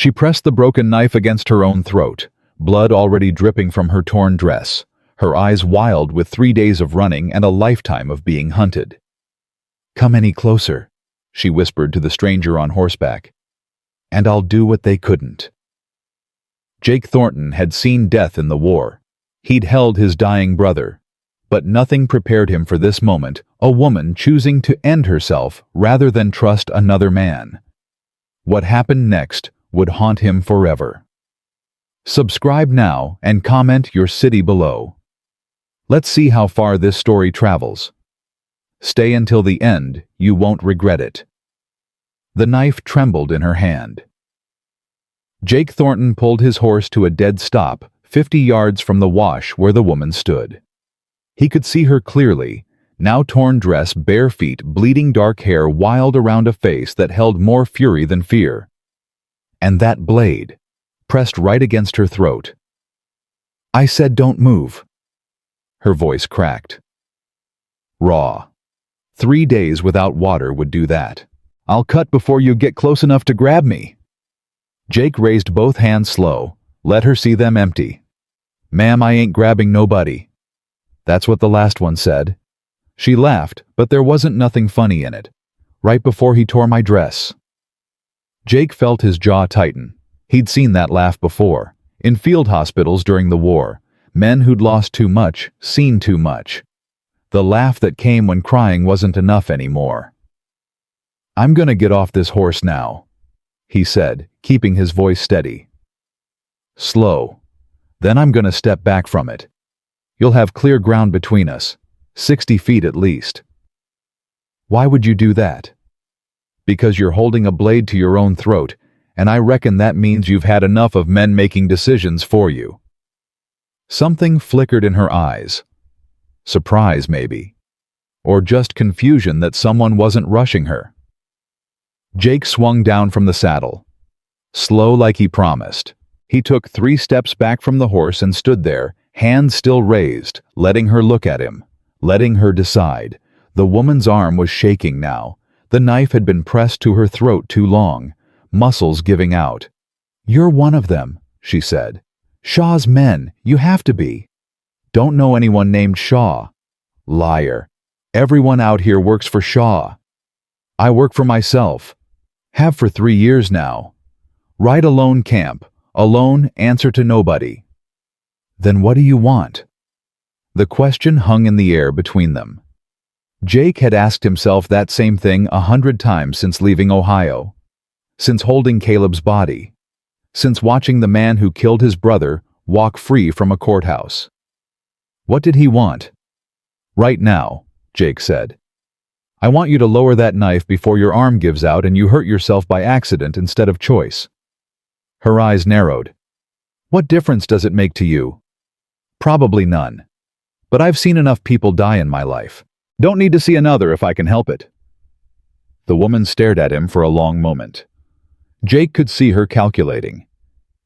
She pressed the broken knife against her own throat, blood already dripping from her torn dress, her eyes wild with 3 days of running and a lifetime of being hunted. "Come any closer," she whispered to the stranger on horseback, "and I'll do what they couldn't." Jake Thornton had seen death in the war. He'd held his dying brother. But nothing prepared him for this moment, a woman choosing to end herself rather than trust another man. What happened next would haunt him forever. Subscribe now and comment your city below. Let's see how far this story travels. Stay until the end, you won't regret it. The knife trembled in her hand. Jake Thornton pulled his horse to a dead stop, 50 yards from the wash where the woman stood. He could see her clearly, now torn dress, bare feet, bleeding dark hair wild around a face that held more fury than fear. And that blade, pressed right against her throat. "I said don't move." Her voice cracked. Raw. 3 days without water would do that. "I'll cut before you get close enough to grab me." Jake raised both hands slow, let her see them empty. "Ma'am, I ain't grabbing nobody." That's what the last one said. She laughed, but there wasn't nothing funny in it. "Right before he tore my dress." Jake felt his jaw tighten. He'd seen that laugh before, in field hospitals during the war. Men who'd lost too much, seen too much. The laugh that came when crying wasn't enough anymore. "I'm gonna get off this horse now," he said, keeping his voice steady. "Slow. Then I'm gonna step back from it. You'll have clear ground between us, 60 feet at least." "Why would you do that?" "Because you're holding a blade to your own throat, and I reckon that means you've had enough of men making decisions for you." Something flickered in her eyes. Surprise, maybe. Or just confusion that someone wasn't rushing her. Jake swung down from the saddle. Slow like he promised. He took 3 steps back from the horse and stood there, hands still raised, letting her look at him, letting her decide. The woman's arm was shaking now. The knife had been pressed to her throat too long, muscles giving out. "You're one of them," she said. "Shaw's men, you have to be." "Don't know anyone named Shaw." "Liar. Everyone out here works for Shaw." "I work for myself. Have for 3 years now. Ride alone camp, alone, answer to nobody." "Then what do you want?" The question hung in the air between them. Jake had asked himself that same thing 100 times since leaving Ohio, since holding Caleb's body, since watching the man who killed his brother walk free from a courthouse. What did he want? "Right now," Jake said. "I want you to lower that knife before your arm gives out and you hurt yourself by accident instead of choice." Her eyes narrowed. "What difference does it make to you?" "Probably none. But I've seen enough people die in my life. Don't need to see another if I can help it." The woman stared at him for a long moment. Jake could see her calculating.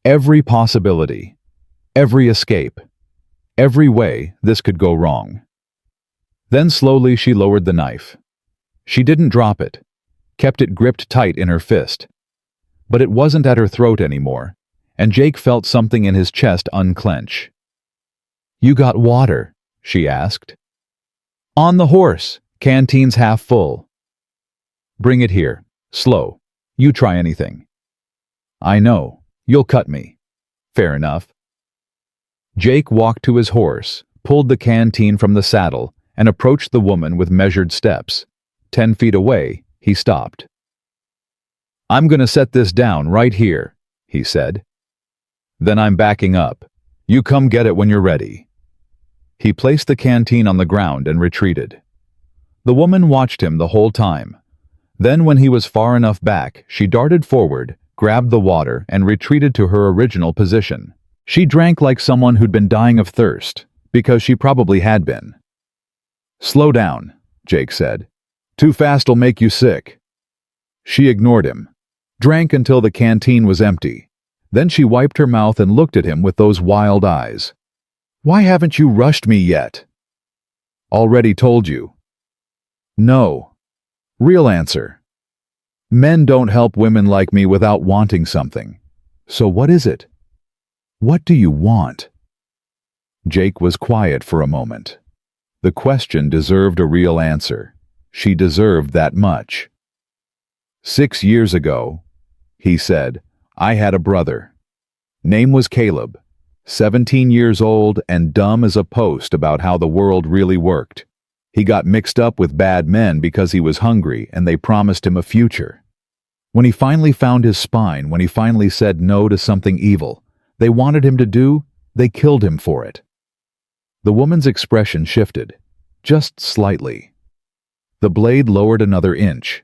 Every possibility, every escape, every way this could go wrong. Then slowly she lowered the knife. She didn't drop it, kept it gripped tight in her fist. But it wasn't at her throat anymore, and Jake felt something in his chest unclench. "You got water?" she asked. "On the horse, canteen's half full." "Bring it here, slow. You try anything." "I know, you'll cut me." "Fair enough." Jake walked to his horse, pulled the canteen from the saddle, and approached the woman with measured steps. 10 feet away, he stopped. "I'm gonna set this down right here," he said. "Then I'm backing up. You come get it when you're ready." He placed the canteen on the ground and retreated. The woman watched him the whole time. Then when he was far enough back, she darted forward, grabbed the water, and retreated to her original position. She drank like someone who'd been dying of thirst, because she probably had been. "Slow down," Jake said. "Too fast'll make you sick." She ignored him, drank until the canteen was empty. Then she wiped her mouth and looked at him with those wild eyes. "Why haven't you rushed me yet?" "Already told you." "No. Real answer. Men don't help women like me without wanting something. So what is it? What do you want? Jake was quiet for a moment. The question deserved a real answer. She deserved that much. 6 years ago, he said, I had a brother. Name was Caleb, 17 years old and dumb as a post about how the world really worked. He got mixed up with bad men because he was hungry and they promised him a future. When he finally found his spine, when he finally said no to something evil they wanted him to do, they killed him for it. The woman's expression shifted, just slightly. The blade lowered another inch.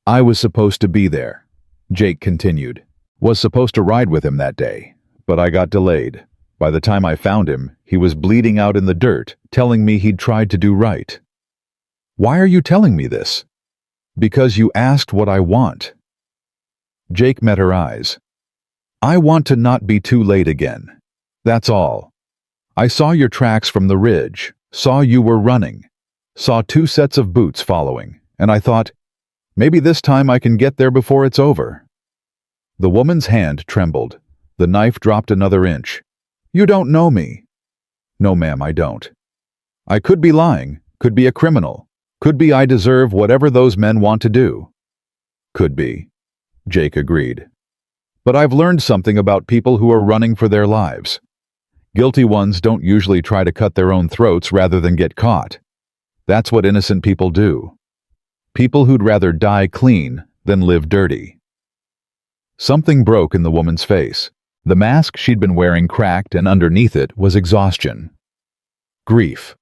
I was supposed to be there, Jake continued. Was supposed to ride with him that day, but I got delayed. By the time I found him, he was bleeding out in the dirt, telling me he'd tried to do right. Why are you telling me this? Because you asked what I want. Jake met her eyes. I want to not be too late again. That's all. I saw your tracks from the ridge, saw you were running, saw 2 sets of boots following, and I thought, maybe this time I can get there before it's over. The woman's hand trembled. The knife dropped another inch. You don't know me. No, ma'am, I don't. I could be lying, could be a criminal, could be I deserve whatever those men want to do. Could be, Jake agreed. But I've learned something about people who are running for their lives. Guilty ones don't usually try to cut their own throats rather than get caught. That's what innocent people do. People who'd rather die clean than live dirty. Something broke in the woman's face. The mask she'd been wearing cracked, and underneath it was exhaustion. Grief.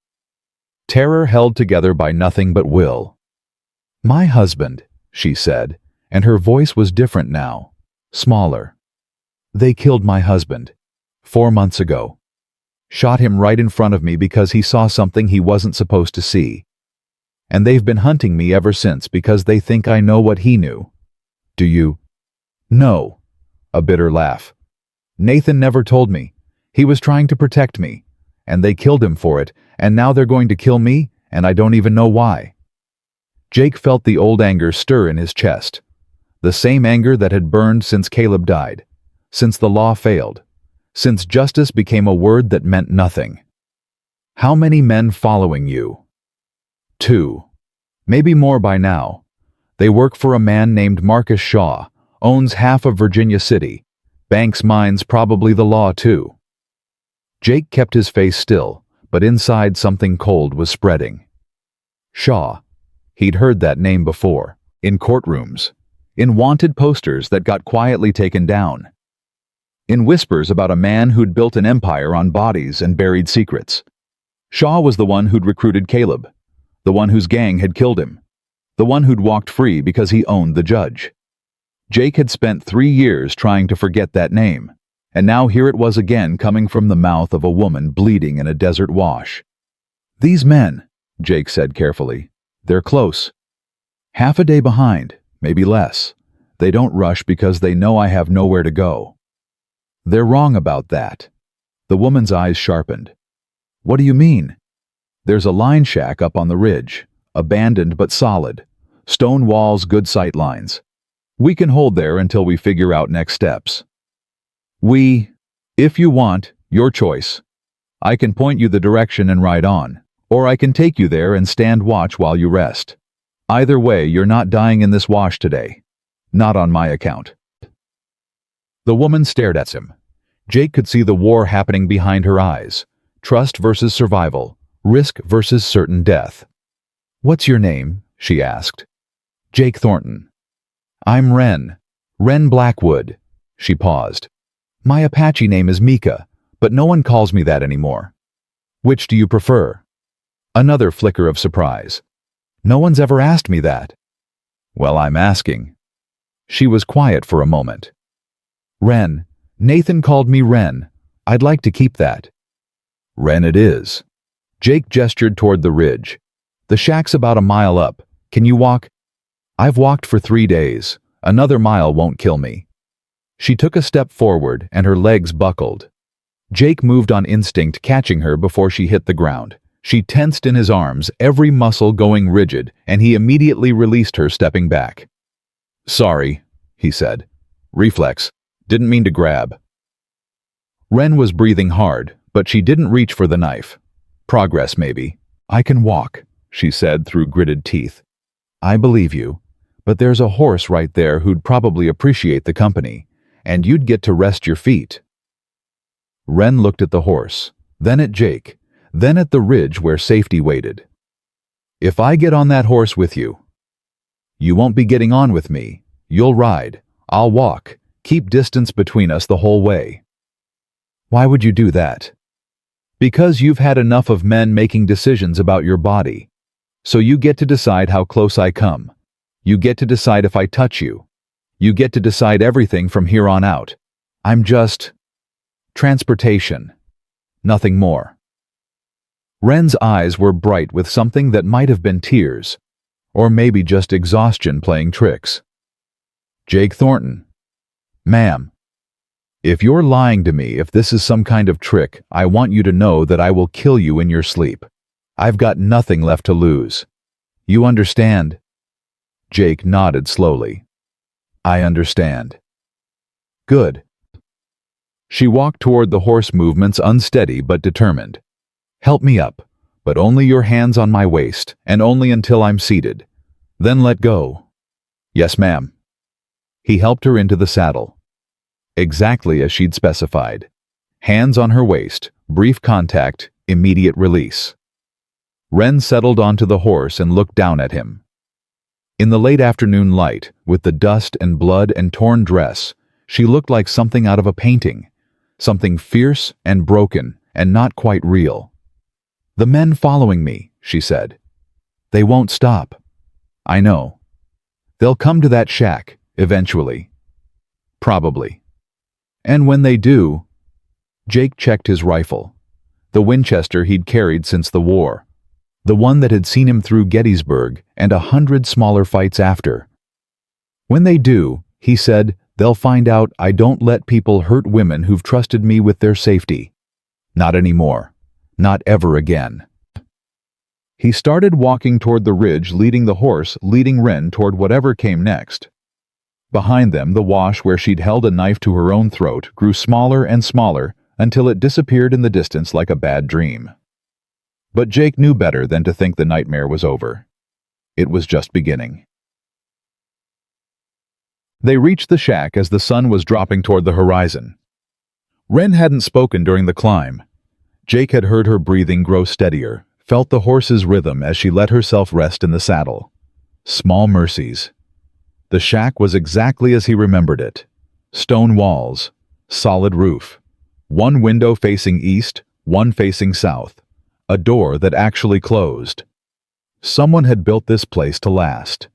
Terror held together by nothing but will. My husband, she said, and her voice was different now, smaller. They killed my husband 4 months ago. Shot him right in front of me because he saw something he wasn't supposed to see. And they've been hunting me ever since because they think I know what he knew. Do you? No. A bitter laugh. Nathan never told me. He was trying to protect me. And they killed him for it, and now they're going to kill me, and I don't even know why. Jake felt the old anger stir in his chest. The same anger that had burned since Caleb died, since the law failed, since justice became a word that meant nothing. How many men following you? 2. Maybe more by now. They work for a man named Marcus Shaw, owns half of Virginia City. Banks mines probably the law too. Jake kept his face still, but inside something cold was spreading. Shaw. He'd heard that name before, in courtrooms, in wanted posters that got quietly taken down, in whispers about a man who'd built an empire on bodies and buried secrets. Shaw was the one who'd recruited Caleb, the one whose gang had killed him, the one who'd walked free because he owned the judge. Jake had spent 3 years trying to forget that name, and now here it was again coming from the mouth of a woman bleeding in a desert wash. These men, Jake said carefully, they're close. Half a day behind, maybe less. They don't rush because they know I have nowhere to go. They're wrong about that. The woman's eyes sharpened. What do you mean? There's a line shack up on the ridge, abandoned but solid. Stone walls, good sight lines. We can hold there until we figure out next steps. If you want, your choice. I can point you the direction and ride on, or I can take you there and stand watch while you rest. Either way, you're not dying in this wash today. Not on my account. The woman stared at him. Jake could see the war happening behind her eyes. Trust versus survival. Risk versus certain death. What's your name? She asked. Jake Thornton. I'm Wren Blackwood. She paused. My Apache name is Mika, but no one calls me that anymore. Which do you prefer? Another flicker of surprise. No one's ever asked me that. Well, I'm asking. She was quiet for a moment. Wren. Nathan called me Wren. I'd like to keep that. Wren it is. Jake gestured toward the ridge. The shack's about a mile up. Can you walk? I've walked for 3 days. Another mile won't kill me. She took a step forward and her legs buckled. Jake moved on instinct, catching her before she hit the ground. She tensed in his arms, every muscle going rigid, and he immediately released her, stepping back. Sorry, he said. Reflex. Didn't mean to grab. Wren was breathing hard, but she didn't reach for the knife. Progress, maybe. I can walk, she said through gritted teeth. I believe you, but there's a horse right there who'd probably appreciate the company, and you'd get to rest your feet. Wren looked at the horse, then at Jake, then at the ridge where safety waited. If I get on that horse with you, you won't be getting on with me. You'll ride. I'll walk. Keep distance between us the whole way. Why would you do that? Because you've had enough of men making decisions about your body. So you get to decide how close I come. You get to decide if I touch you. You get to decide everything from here on out. I'm just transportation. Nothing more. Wren's eyes were bright with something that might have been tears, or maybe just exhaustion playing tricks. Jake Thornton. Ma'am, if you're lying to me, if this is some kind of trick, I want you to know that I will kill you in your sleep. I've got nothing left to lose. You understand? Jake nodded slowly. I understand. Good. She walked toward the horse, movements unsteady but determined. Help me up, but only your hands on my waist, and only until I'm seated. Then let go. Yes, ma'am. He helped her into the saddle. Exactly as she'd specified. Hands on her waist, brief contact, immediate release. Wren settled onto the horse and looked down at him. In the late afternoon light, with the dust and blood and torn dress, she looked like something out of a painting, something fierce and broken and not quite real. The men following me, she said. They won't stop. I know. They'll come to that shack, eventually. Probably. And when they do, Jake checked his rifle, the Winchester he'd carried since the war, the one that had seen him through Gettysburg and 100 smaller fights after. When they do, he said, they'll find out I don't let people hurt women who've trusted me with their safety. Not anymore. Not ever again. He started walking toward the ridge, leading the horse, leading Wren toward whatever came next. Behind them, the wash where she'd held a knife to her own throat grew smaller and smaller until it disappeared in the distance like a bad dream. But Jake knew better than to think the nightmare was over. It was just beginning. They reached the shack as the sun was dropping toward the horizon. Wren hadn't spoken during the climb. Jake had heard her breathing grow steadier, felt the horse's rhythm as she let herself rest in the saddle. Small mercies. The shack was exactly as he remembered it. Stone walls, solid roof, one window facing east, one facing south, a door that actually closed. Someone had built this place to last.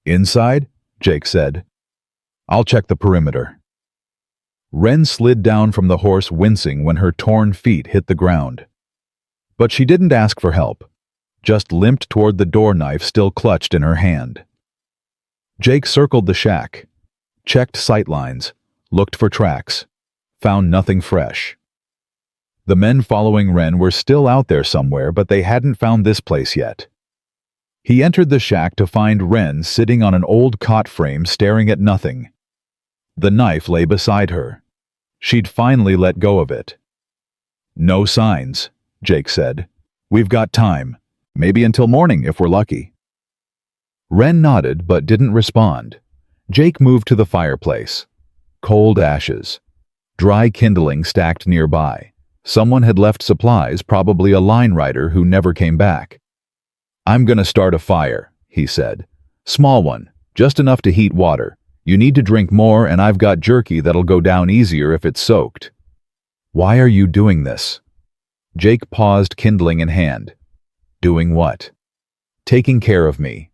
Inside? Jake said. I'll check the perimeter. Wren slid down from the horse, wincing when her torn feet hit the ground. But she didn't ask for help, just limped toward the door, knife still clutched in her hand. Jake circled the shack, checked sightlines, looked for tracks, found nothing fresh. The men following Wren were still out there somewhere, but they hadn't found this place yet. He entered the shack to find Wren sitting on an old cot frame staring at nothing. The knife lay beside her. She'd finally let go of it. No signs, Jake said. We've got time. Maybe until morning if we're lucky. Wren nodded but didn't respond. Jake moved to the fireplace. Cold ashes. Dry kindling stacked nearby. Someone had left supplies, probably a line rider who never came back. I'm gonna start a fire, he said. Small one, just enough to heat water. You need to drink more, and I've got jerky that'll go down easier if it's soaked. Why are you doing this? Jake paused, kindling in hand. Doing what? Taking care of me.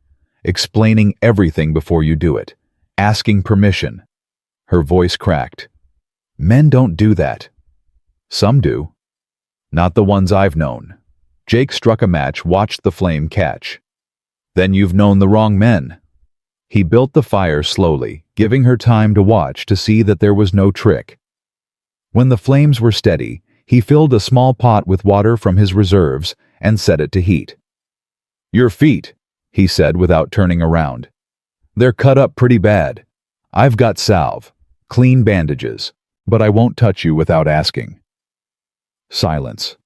Explaining everything before you do it. Asking permission. Her voice cracked. Men don't do that. Some do. Not the ones I've known. Jake struck a match, watched the flame catch. Then you've known the wrong men. He built the fire slowly, giving her time to watch to see that there was no trick. When the flames were steady, he filled a small pot with water from his reserves and set it to heat. Your feet, he said without turning around. They're cut up pretty bad. I've got salve. clean bandages, but I won't touch you without asking. Silence.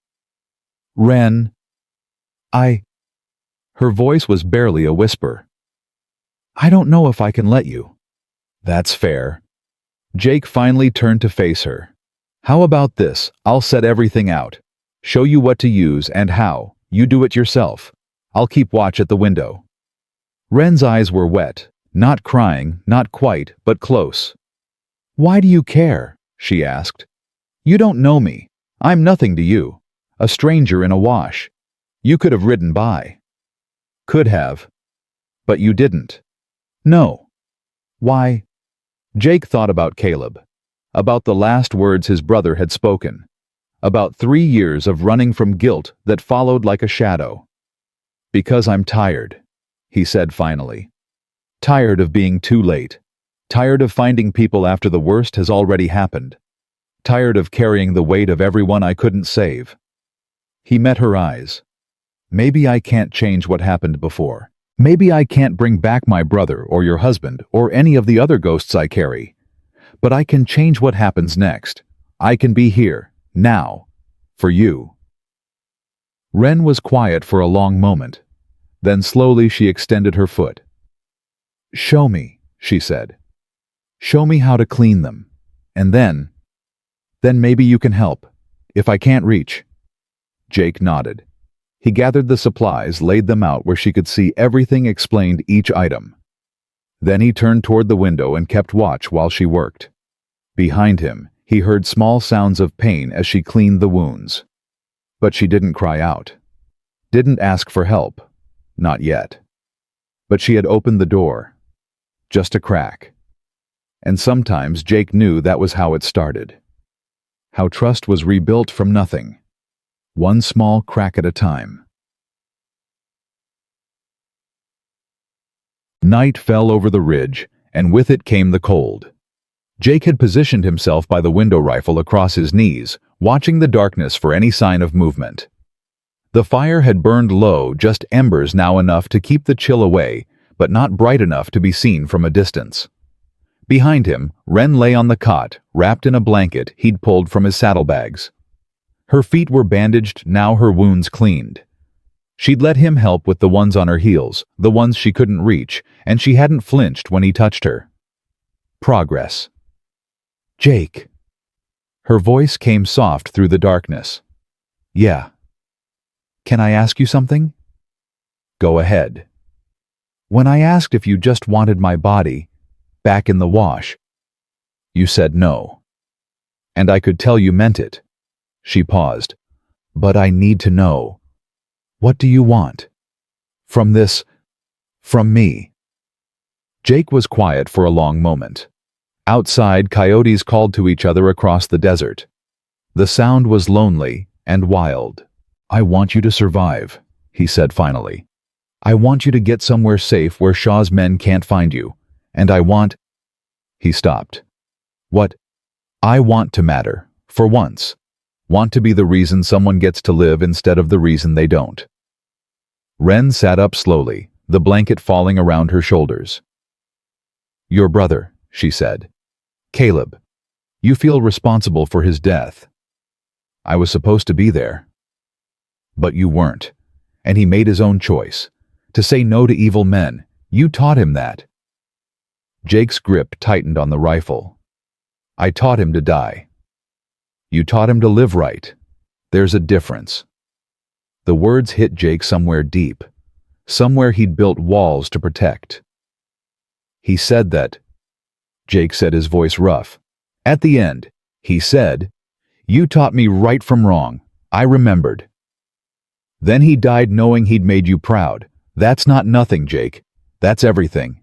Wren, Her voice was barely a whisper. I don't know if I can let you. That's fair. Jake finally turned to face her. How about this? I'll set everything out. Show you what to use and how. You do it yourself. I'll keep watch at the window. Wren's eyes were wet, not crying, not quite, but close. Why do you care? She asked. You don't know me. I'm nothing to you. A stranger in a wash. You could have ridden by. Could have. But you didn't. No. Why? Jake thought about Caleb, about the last words his brother had spoken, about 3 years of running from guilt that followed like a shadow. Because I'm tired, he said finally. Tired of being too late. Tired of finding people after the worst has already happened. Tired of carrying the weight of everyone I couldn't save. He met her eyes. Maybe I can't change what happened before. Maybe I can't bring back my brother or your husband or any of the other ghosts I carry. But I can change what happens next. I can be here, now, for you. Wren was quiet for a long moment. Then slowly she extended her foot. Show me, she said. Show me how to clean them. And then maybe you can help, if I can't reach. Jake nodded. He gathered the supplies, laid them out where she could see everything, explained each item. Then he turned toward the window and kept watch while she worked. Behind him, he heard small sounds of pain as she cleaned the wounds. But she didn't cry out. Didn't ask for help. Not yet. But she had opened the door. Just a crack. And sometimes Jake knew that was how it started. How trust was rebuilt from nothing. One small crack at a time. Night fell over the ridge, and with it came the cold. Jake had positioned himself by the window rifle across his knees, watching the darkness for any sign of movement. The fire had burned low, just embers now enough to keep the chill away, but not bright enough to be seen from a distance. Behind him, Wren lay on the cot, wrapped in a blanket he'd pulled from his saddlebags. Her feet were bandaged, now her wounds cleaned. She'd let him help with the ones on her heels, the ones she couldn't reach, and she hadn't flinched when he touched her. Progress. Jake. Her voice came soft through the darkness. Yeah. Can I ask you something? Go ahead. When I asked if you just wanted my body, back in the wash, you said no. And I could tell you meant it. She paused. But I need to know. What do you want? From me. Jake was quiet for a long moment. Outside, coyotes called to each other across the desert. The sound was lonely and wild. I want you to survive, he said finally. I want you to get somewhere safe where Shaw's men can't find you. And I want... He stopped. What? I want to matter, for once. Want to be the reason someone gets to live instead of the reason they don't. Wren sat up slowly, the blanket falling around her shoulders. Your brother, she said. Caleb. You feel responsible for his death. I was supposed to be there. But you weren't. And he made his own choice. To say no to evil men. You taught him that. Jake's grip tightened on the rifle. I taught him to die. You taught him to live right. There's a difference. The words hit Jake somewhere deep. Somewhere he'd built walls to protect. He said that. Jake said, his voice rough. At the end, he said, you taught me right from wrong. I remembered. Then he died knowing he'd made you proud. That's not nothing, Jake. That's everything.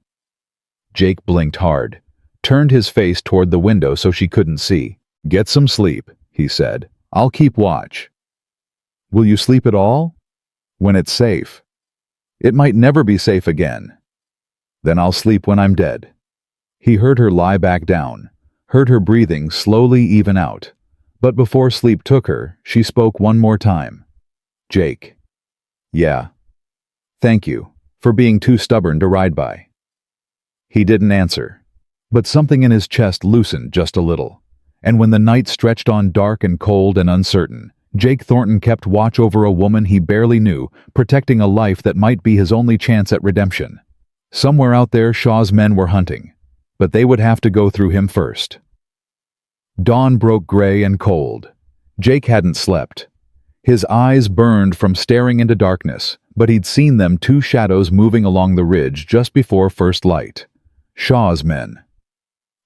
Jake blinked hard, turned his face toward the window so she couldn't see. Get some sleep, he said. I'll keep watch. Will you sleep at all? When it's safe. It might never be safe again. Then I'll sleep when I'm dead. He heard her lie back down, heard her breathing slowly even out. But before sleep took her, she spoke one more time. Jake. Yeah. Thank you, for being too stubborn to ride by. He didn't answer. But something in his chest loosened just a little. And when the night stretched on dark and cold and uncertain, Jake Thornton kept watch over a woman he barely knew, protecting a life that might be his only chance at redemption. Somewhere out there, Shaw's men were hunting, but they would have to go through him first. Dawn broke gray and cold. Jake hadn't slept. His eyes burned from staring into darkness, but he'd seen them, two shadows moving along the ridge just before first light. Shaw's men.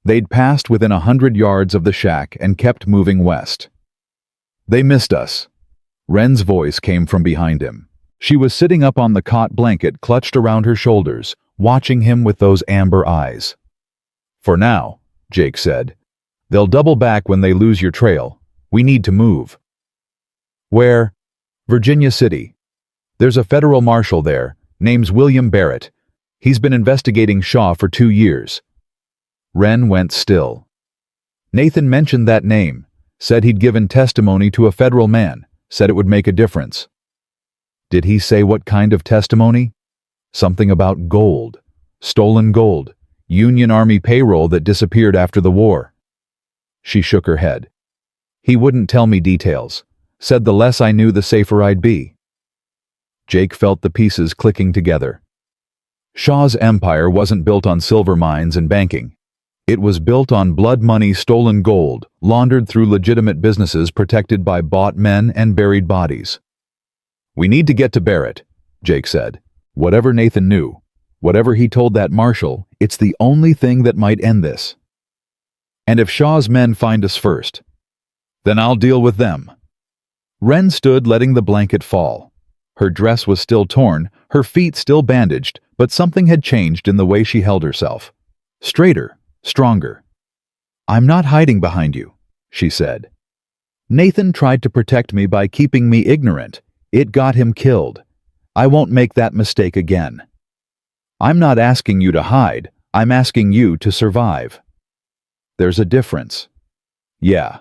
They'd passed within 100 yards of the shack and kept moving west. "They missed us." Wren's voice came from behind him. She was sitting up on the cot blanket clutched around her shoulders, watching him with those amber eyes. "For now," Jake said. "They'll double back when they lose your trail. We need to move." "Where?" "Virginia City. There's a federal marshal there, name's William Barrett. He's been investigating Shaw for 2 years. Wren went still. "Nathan mentioned that name, said he'd given testimony to a federal man, said it would make a difference." "Did he say what kind of testimony?" "Something about gold. Stolen gold. Union Army payroll that disappeared after the war." She shook her head. "He wouldn't tell me details. Said the less I knew, the safer I'd be." Jake felt the pieces clicking together. Shaw's empire wasn't built on silver mines and banking. It was built on blood money, stolen gold, laundered through legitimate businesses protected by bought men and buried bodies. "We need to get to Barrett," Jake said. "Whatever Nathan knew, whatever he told that marshal, it's the only thing that might end this. And if Shaw's men find us first, then I'll deal with them." Wren stood, letting the blanket fall. Her dress was still torn, her feet still bandaged, but something had changed in the way she held herself. Straighter, stronger. "I'm not hiding behind you," she said. "Nathan tried to protect me by keeping me ignorant. It got him killed. I won't make that mistake again. I'm not asking you to hide, I'm asking you to survive." "There's a difference." "Yeah."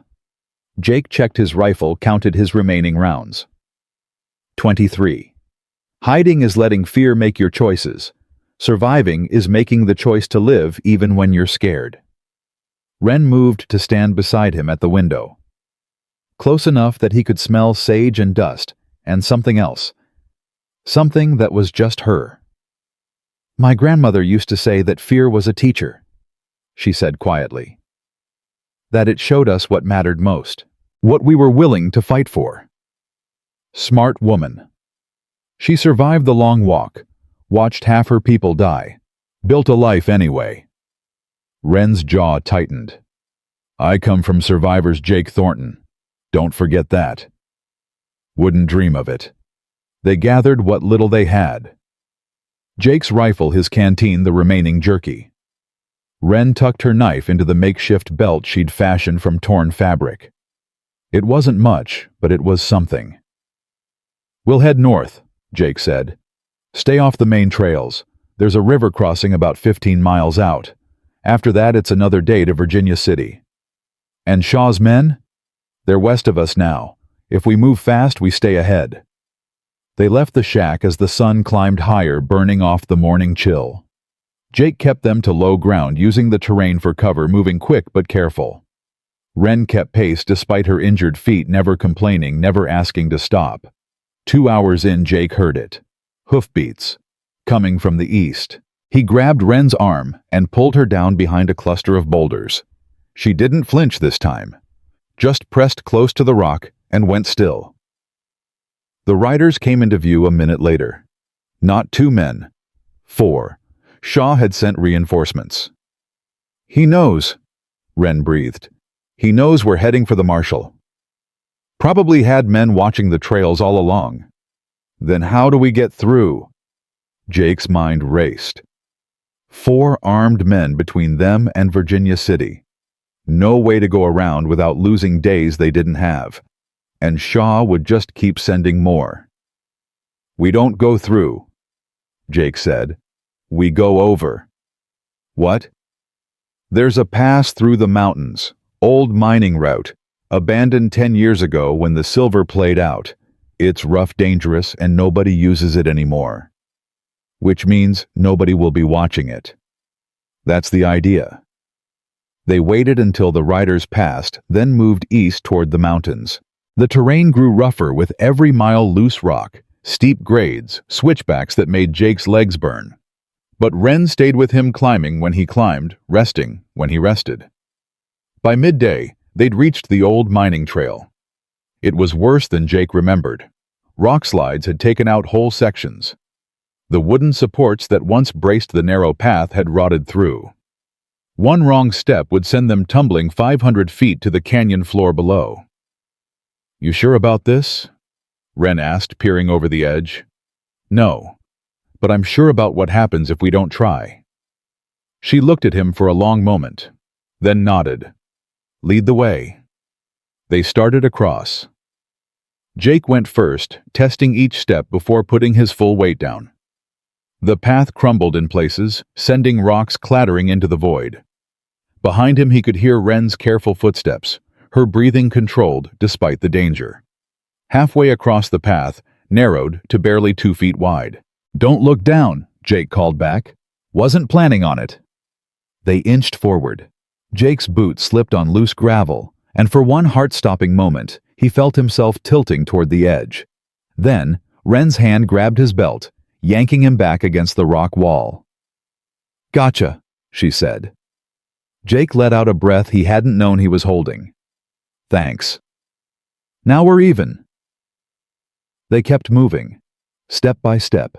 Jake checked his rifle, counted his remaining rounds. 23. Hiding is letting fear make your choices. Surviving is making the choice to live even when you're scared. Wren moved to stand beside him at the window. Close enough that he could smell sage and dust, and something else. Something that was just her. "My grandmother used to say that fear was a teacher," she said quietly. "That it showed us what mattered most, what we were willing to fight for." Smart woman. She survived the long walk, watched half her people die, built a life anyway. Wren's jaw tightened. "I come from survivors, Jake Thornton. Don't forget that." "Wouldn't dream of it." They gathered what little they had. Jake's rifle, his canteen, the remaining jerky. Wren tucked her knife into the makeshift belt she'd fashioned from torn fabric. It wasn't much, but it was something. "We'll head north," Jake said. "Stay off the main trails. There's a river crossing about 15 miles out. After that, it's another day to Virginia City." "And Shaw's men?" "They're west of us now. If we move fast, we stay ahead." They left the shack as the sun climbed higher, burning off the morning chill. Jake kept them to low ground, using the terrain for cover, moving quick but careful. Wren kept pace despite her injured feet, never complaining, never asking to stop. 2 hours in, Jake heard it. Hoofbeats. Coming from the east. He grabbed Wren's arm and pulled her down behind a cluster of boulders. She didn't flinch this time. Just pressed close to the rock and went still. The riders came into view a minute later. Not 2 men. 4. Shaw had sent reinforcements. "He knows," Wren breathed. "He knows we're heading for the marshal. Probably had men watching the trails all along. Then how do we get through?" Jake's mind raced. 4 armed men between them and Virginia City. No way to go around without losing days they didn't have. And Shaw would just keep sending more. "We don't go through," Jake said. "We go over." "What?" "There's a pass through the mountains, old mining route, abandoned 10 years ago when the silver played out. It's rough, dangerous, and nobody uses it anymore. Which means nobody will be watching it. That's the idea. They waited until the riders passed, then moved east toward the mountains. The terrain grew rougher with every mile loose rock, steep grades, switchbacks that made Jake's legs burn. But Wren stayed with him, climbing when he climbed, resting when he rested. By midday, they'd reached the old mining trail. It was worse than Jake remembered. Rock slides had taken out whole sections. The wooden supports that once braced the narrow path had rotted through. One wrong step would send them tumbling 500 feet to the canyon floor below. "You sure about this?" Wren asked, peering over the edge. "No, but I'm sure about what happens if we don't try." She looked at him for a long moment, then nodded. "Lead the way." They started across. Jake went first, testing each step before putting his full weight down. The path crumbled in places, sending rocks clattering into the void. Behind him he could hear Wren's careful footsteps, her breathing controlled despite the danger. Halfway across the path, narrowed to barely 2 feet wide. "Don't look down," Jake called back. "Wasn't planning on it." They inched forward. Jake's boot slipped on loose gravel, and for one heart-stopping moment, he felt himself tilting toward the edge. Then, Wren's hand grabbed his belt, yanking him back against the rock wall. "Gotcha," she said. Jake let out a breath he hadn't known he was holding. "Thanks. Now we're even." They kept moving, step by step,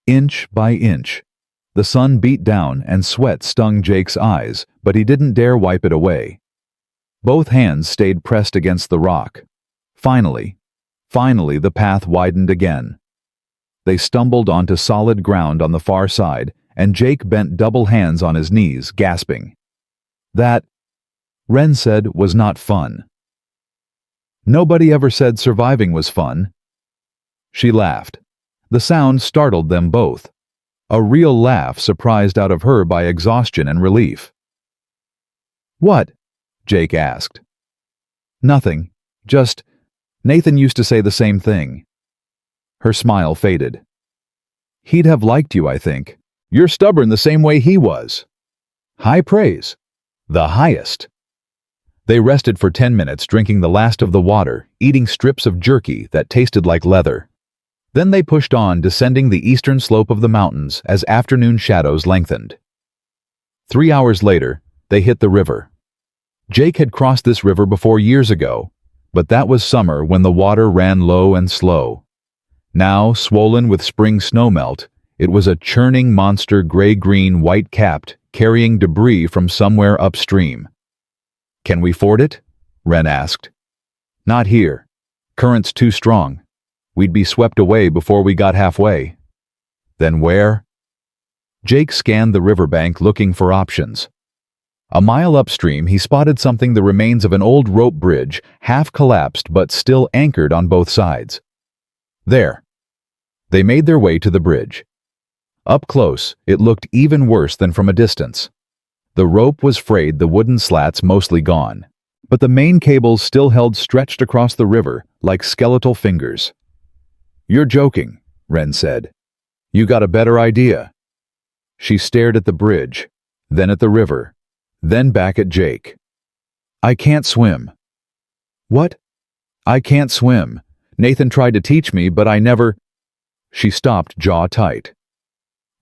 inch by inch. The sun beat down and sweat stung Jake's eyes, but he didn't dare wipe it away. Both hands stayed pressed against the rock. Finally, the path widened again. They stumbled onto solid ground on the far side, and Jake bent double hands on his knees, gasping. That, Wren said, was not fun. Nobody ever said surviving was fun. She laughed. The sound startled them both. A real laugh surprised out of her by exhaustion and relief. "What?" Jake asked. "Nothing. Just, Nathan used to say the same thing." Her smile faded. "He'd have liked you, I think. You're stubborn the same way he was." High praise. The highest. They rested for 10 minutes, drinking the last of the water, eating strips of jerky that tasted like leather. Then they pushed on, descending the eastern slope of the mountains as afternoon shadows lengthened. 3 hours later, they hit the river. Jake had crossed this river before years ago, but that was summer when the water ran low and slow. Now, swollen with spring snowmelt, it was a churning monster, gray-green, white-capped, carrying debris from somewhere upstream. "Can we ford it?" Wren asked. "Not here. Current's too strong. We'd be swept away before we got halfway." "Then where?" Jake scanned the riverbank looking for options. A mile upstream, he spotted something, the remains of an old rope bridge, half collapsed but still anchored on both sides. There. They made their way to the bridge. Up close, it looked even worse than from a distance. The rope was frayed, the wooden slats mostly gone, but the main cables still held stretched across the river like skeletal fingers. "You're joking," Wren said. "You got a better idea." She stared at the bridge, then at the river, then back at Jake. "I can't swim." "What?" "I can't swim. Nathan tried to teach me, but I never—" She stopped, jaw tight.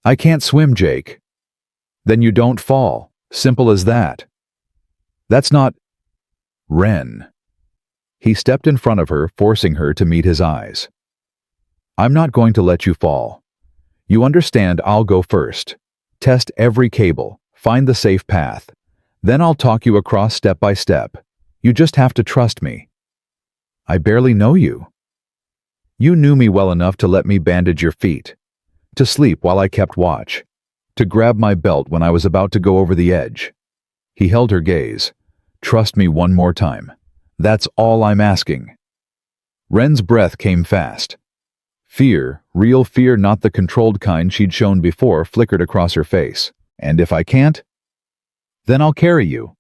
"I can't swim, Jake." "Then you don't fall. Simple as that." "That's not—" "Wren." He stepped in front of her, forcing her to meet his eyes. "I'm not going to let you fall. You understand, I'll go first. Test every cable, find the safe path. Then I'll talk you across step by step. You just have to trust me." "I barely know you." "You knew me well enough to let me bandage your feet, to sleep while I kept watch, to grab my belt when I was about to go over the edge." He held her gaze. "Trust me one more time. That's all I'm asking." Wren's breath came fast. Fear, real fear, not the controlled kind she'd shown before, flickered across her face. "And if I can't? Then I'll carry you.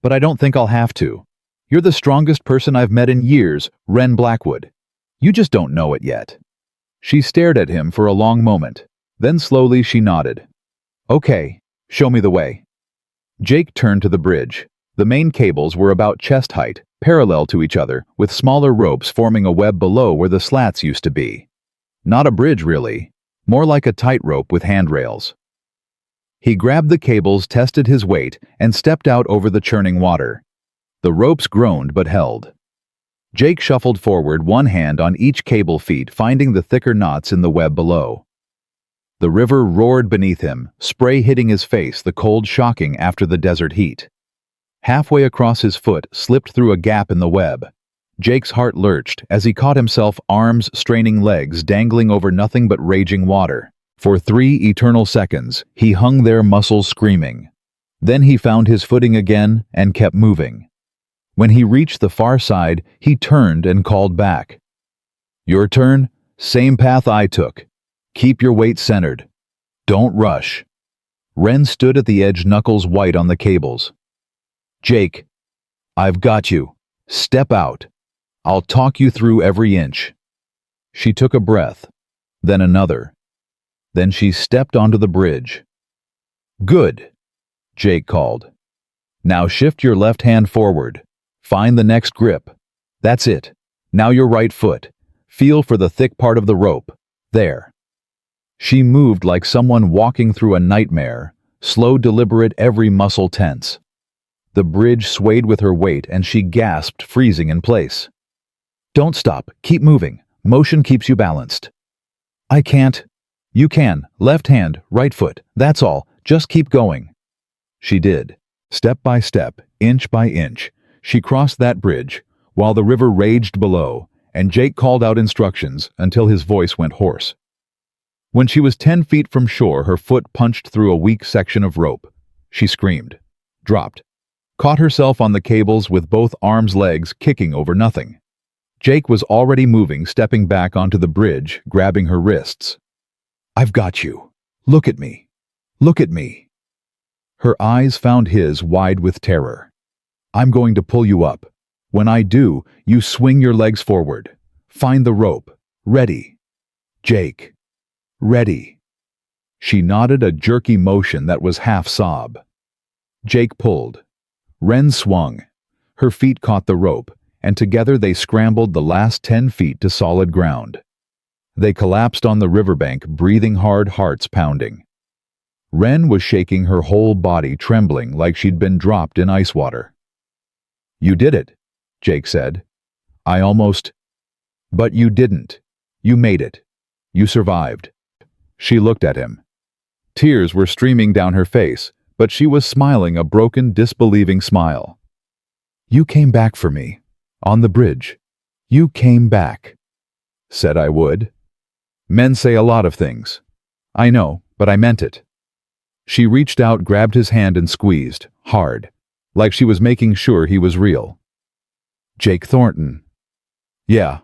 But I don't think I'll have to. You're the strongest person I've met in years, Wren Blackwood. You just don't know it yet." She stared at him for a long moment. Then slowly she nodded. "Okay, show me the way." Jake turned to the bridge. The main cables were about chest height, parallel to each other, with smaller ropes forming a web below where the slats used to be. Not a bridge, really. More like a tightrope with handrails. He grabbed the cables, tested his weight, and stepped out over the churning water. The ropes groaned but held. Jake shuffled forward, one hand on each cable feet, finding the thicker knots in the web below. The river roared beneath him, spray hitting his face, the cold shocking after the desert heat. Halfway across his foot slipped through a gap in the web. Jake's heart lurched as he caught himself, arms straining, legs dangling over nothing but raging water. For 3 eternal seconds, he hung there, muscles screaming. Then he found his footing again and kept moving. When he reached the far side, he turned and called back. "Your turn? Same path I took. Keep your weight centered. Don't rush." Wren stood at the edge, knuckles white on the cables. "Jake, I've got you. Step out. I'll talk you through every inch." She took a breath, then another. Then she stepped onto the bridge. "Good," Jake called. "Now shift your left hand forward. Find the next grip. That's it. Now your right foot. Feel for the thick part of the rope. There." She moved like someone walking through a nightmare, slow, deliberate, every muscle tense. The bridge swayed with her weight and she gasped, freezing in place. "Don't stop. Keep moving. Motion keeps you balanced." "I can't." "You can. Left hand, right foot. That's all. Just keep going." She did. Step by step, inch by inch, she crossed that bridge, while the river raged below, and Jake called out instructions until his voice went hoarse. When she was 10 feet from shore, her foot punched through a weak section of rope. She screamed, dropped, caught herself on the cables with both arms, legs kicking over nothing. Jake was already moving, stepping back onto the bridge, grabbing her wrists. "I've got you. Look at me. Look at me." Her eyes found his, wide with terror. "I'm going to pull you up. When I do, you swing your legs forward. Find the rope. Ready. Jake. Ready." She nodded, a jerky motion that was half sob. Jake pulled. Wren swung. Her feet caught the rope, and together they scrambled the last 10 feet to solid ground. They collapsed on the riverbank, breathing hard, hearts pounding. Wren was shaking, her whole body trembling like she'd been dropped in ice water. "You did it," Jake said. "I almost—" "But you didn't. You made it. You survived." She looked at him. Tears were streaming down her face, but she was smiling, a broken, disbelieving smile. "You came back for me. On the bridge. You came back." "Said I would. Men say a lot of things. I know, but I meant it." She reached out, grabbed his hand and squeezed, hard, like she was making sure he was real. "Jake Thornton." "Yeah.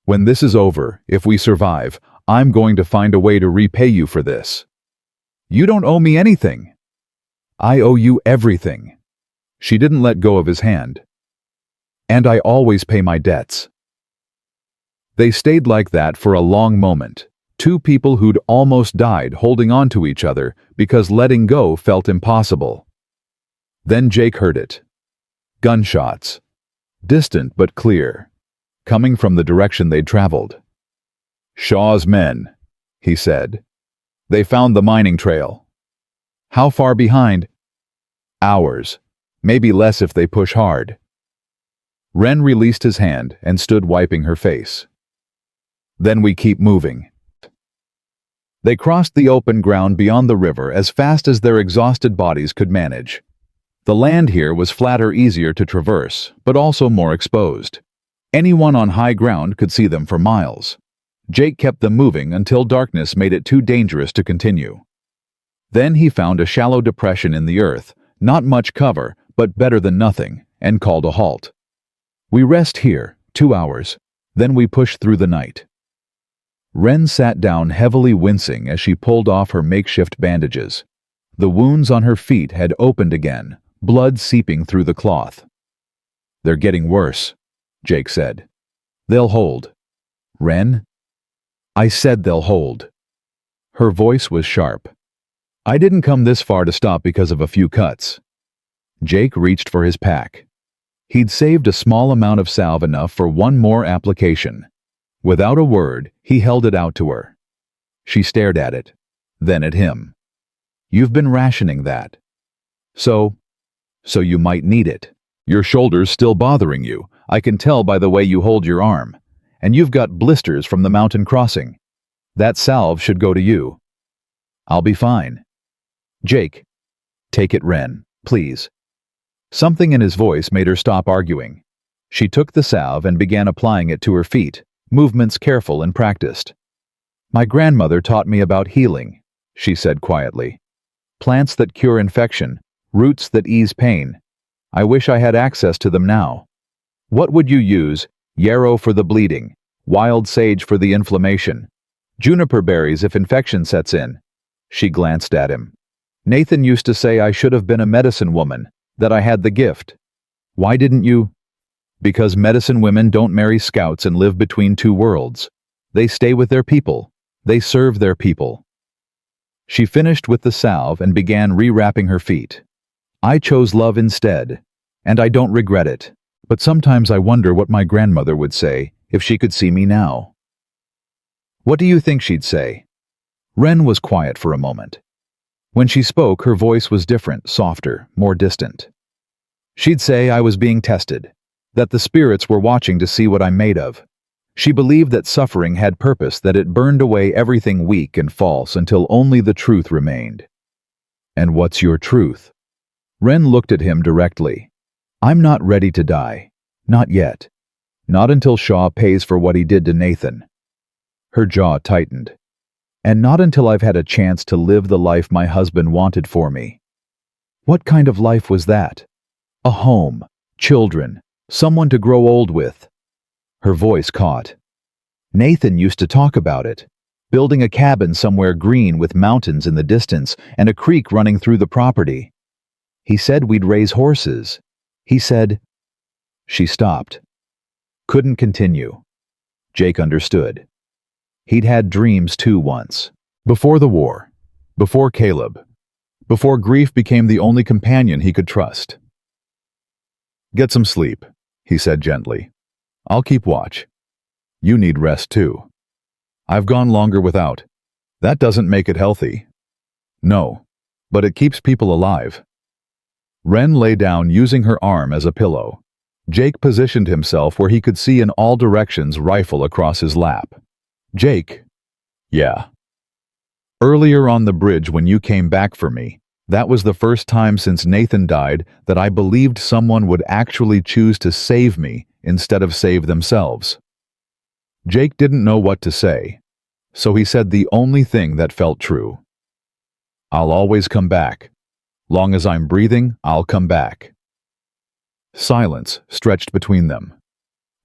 When this is over, if we survive, I'm going to find a way to repay you for this." "You don't owe me anything." "I owe you everything." She didn't let go of his hand. "And I always pay my debts." They stayed like that for a long moment, two people who'd almost died holding on to each other because letting go felt impossible. Then Jake heard it. Gunshots. Distant but clear, coming from the direction they'd traveled. "Shaw's men," he said. "They found the mining trail." "How far behind?" "Hours. Maybe less if they push hard." Wren released his hand and stood wiping her face. "Then we keep moving." They crossed the open ground beyond the river as fast as their exhausted bodies could manage. The land here was flatter, easier to traverse, but also more exposed. Anyone on high ground could see them for miles. Jake kept them moving until darkness made it too dangerous to continue. Then he found a shallow depression in the earth, not much cover, but better than nothing, and called a halt. "We rest here, 2 hours, then we push through the night." Wren sat down, heavily wincing as she pulled off her makeshift bandages. The wounds on her feet had opened again, blood seeping through the cloth. "They're getting worse," Jake said. "They'll hold." "Wren?" "I said they'll hold." Her voice was sharp. "I didn't come this far to stop because of a few cuts." Jake reached for his pack. He'd saved a small amount of salve, enough for one more application. Without a word, he held it out to her. She stared at it, then at him. "You've been rationing that. So you might need it. Your shoulder's still bothering you. I can tell by the way you hold your arm. And you've got blisters from the mountain crossing. That salve should go to you." "I'll be fine." "Jake, take it, Wren, please." Something in his voice made her stop arguing. She took the salve and began applying it to her feet, movements careful and practiced. "My grandmother taught me about healing," she said quietly. "Plants that cure infection, roots that ease pain. I wish I had access to them now." "What would you use?" "Yarrow for the bleeding, wild sage for the inflammation, juniper berries if infection sets in." She glanced at him. "Nathan used to say I should have been a medicine woman, that I had the gift." "Why didn't you?" "Because medicine women don't marry scouts and live between two worlds. They stay with their people. They serve their people." She finished with the salve and began rewrapping her feet. "I chose love instead, and I don't regret it. But sometimes I wonder what my grandmother would say if she could see me now." "What do you think she'd say?" Wren was quiet for a moment. When she spoke, her voice was different, softer, more distant. "She'd say I was being tested, that the spirits were watching to see what I'm made of. She believed that suffering had purpose, that it burned away everything weak and false until only the truth remained." "And what's your truth?" Wren looked at him directly. "I'm not ready to die. Not yet. Not until Shaw pays for what he did to Nathan." Her jaw tightened. "And not until I've had a chance to live the life my husband wanted for me." "What kind of life was that?" "A home, children, someone to grow old with." Her voice caught. "Nathan used to talk about it. Building a cabin somewhere green with mountains in the distance and a creek running through the property. He said we'd raise horses. He said—" She stopped. Couldn't continue. Jake understood. He'd had dreams too once. Before the war. Before Caleb. Before grief became the only companion he could trust. "Get some sleep," he said gently. "I'll keep watch. You need rest too. I've gone longer without. That doesn't make it healthy." "No, but it keeps people alive." Wren lay down using her arm as a pillow. Jake positioned himself where he could see in all directions, rifle across his lap. "Jake." "Yeah." "Earlier on the bridge when you came back for me, that was the first time since Nathan died that I believed someone would actually choose to save me instead of save themselves." Jake didn't know what to say, so he said the only thing that felt true. "I'll always come back. Long as I'm breathing, I'll come back." Silence stretched between them.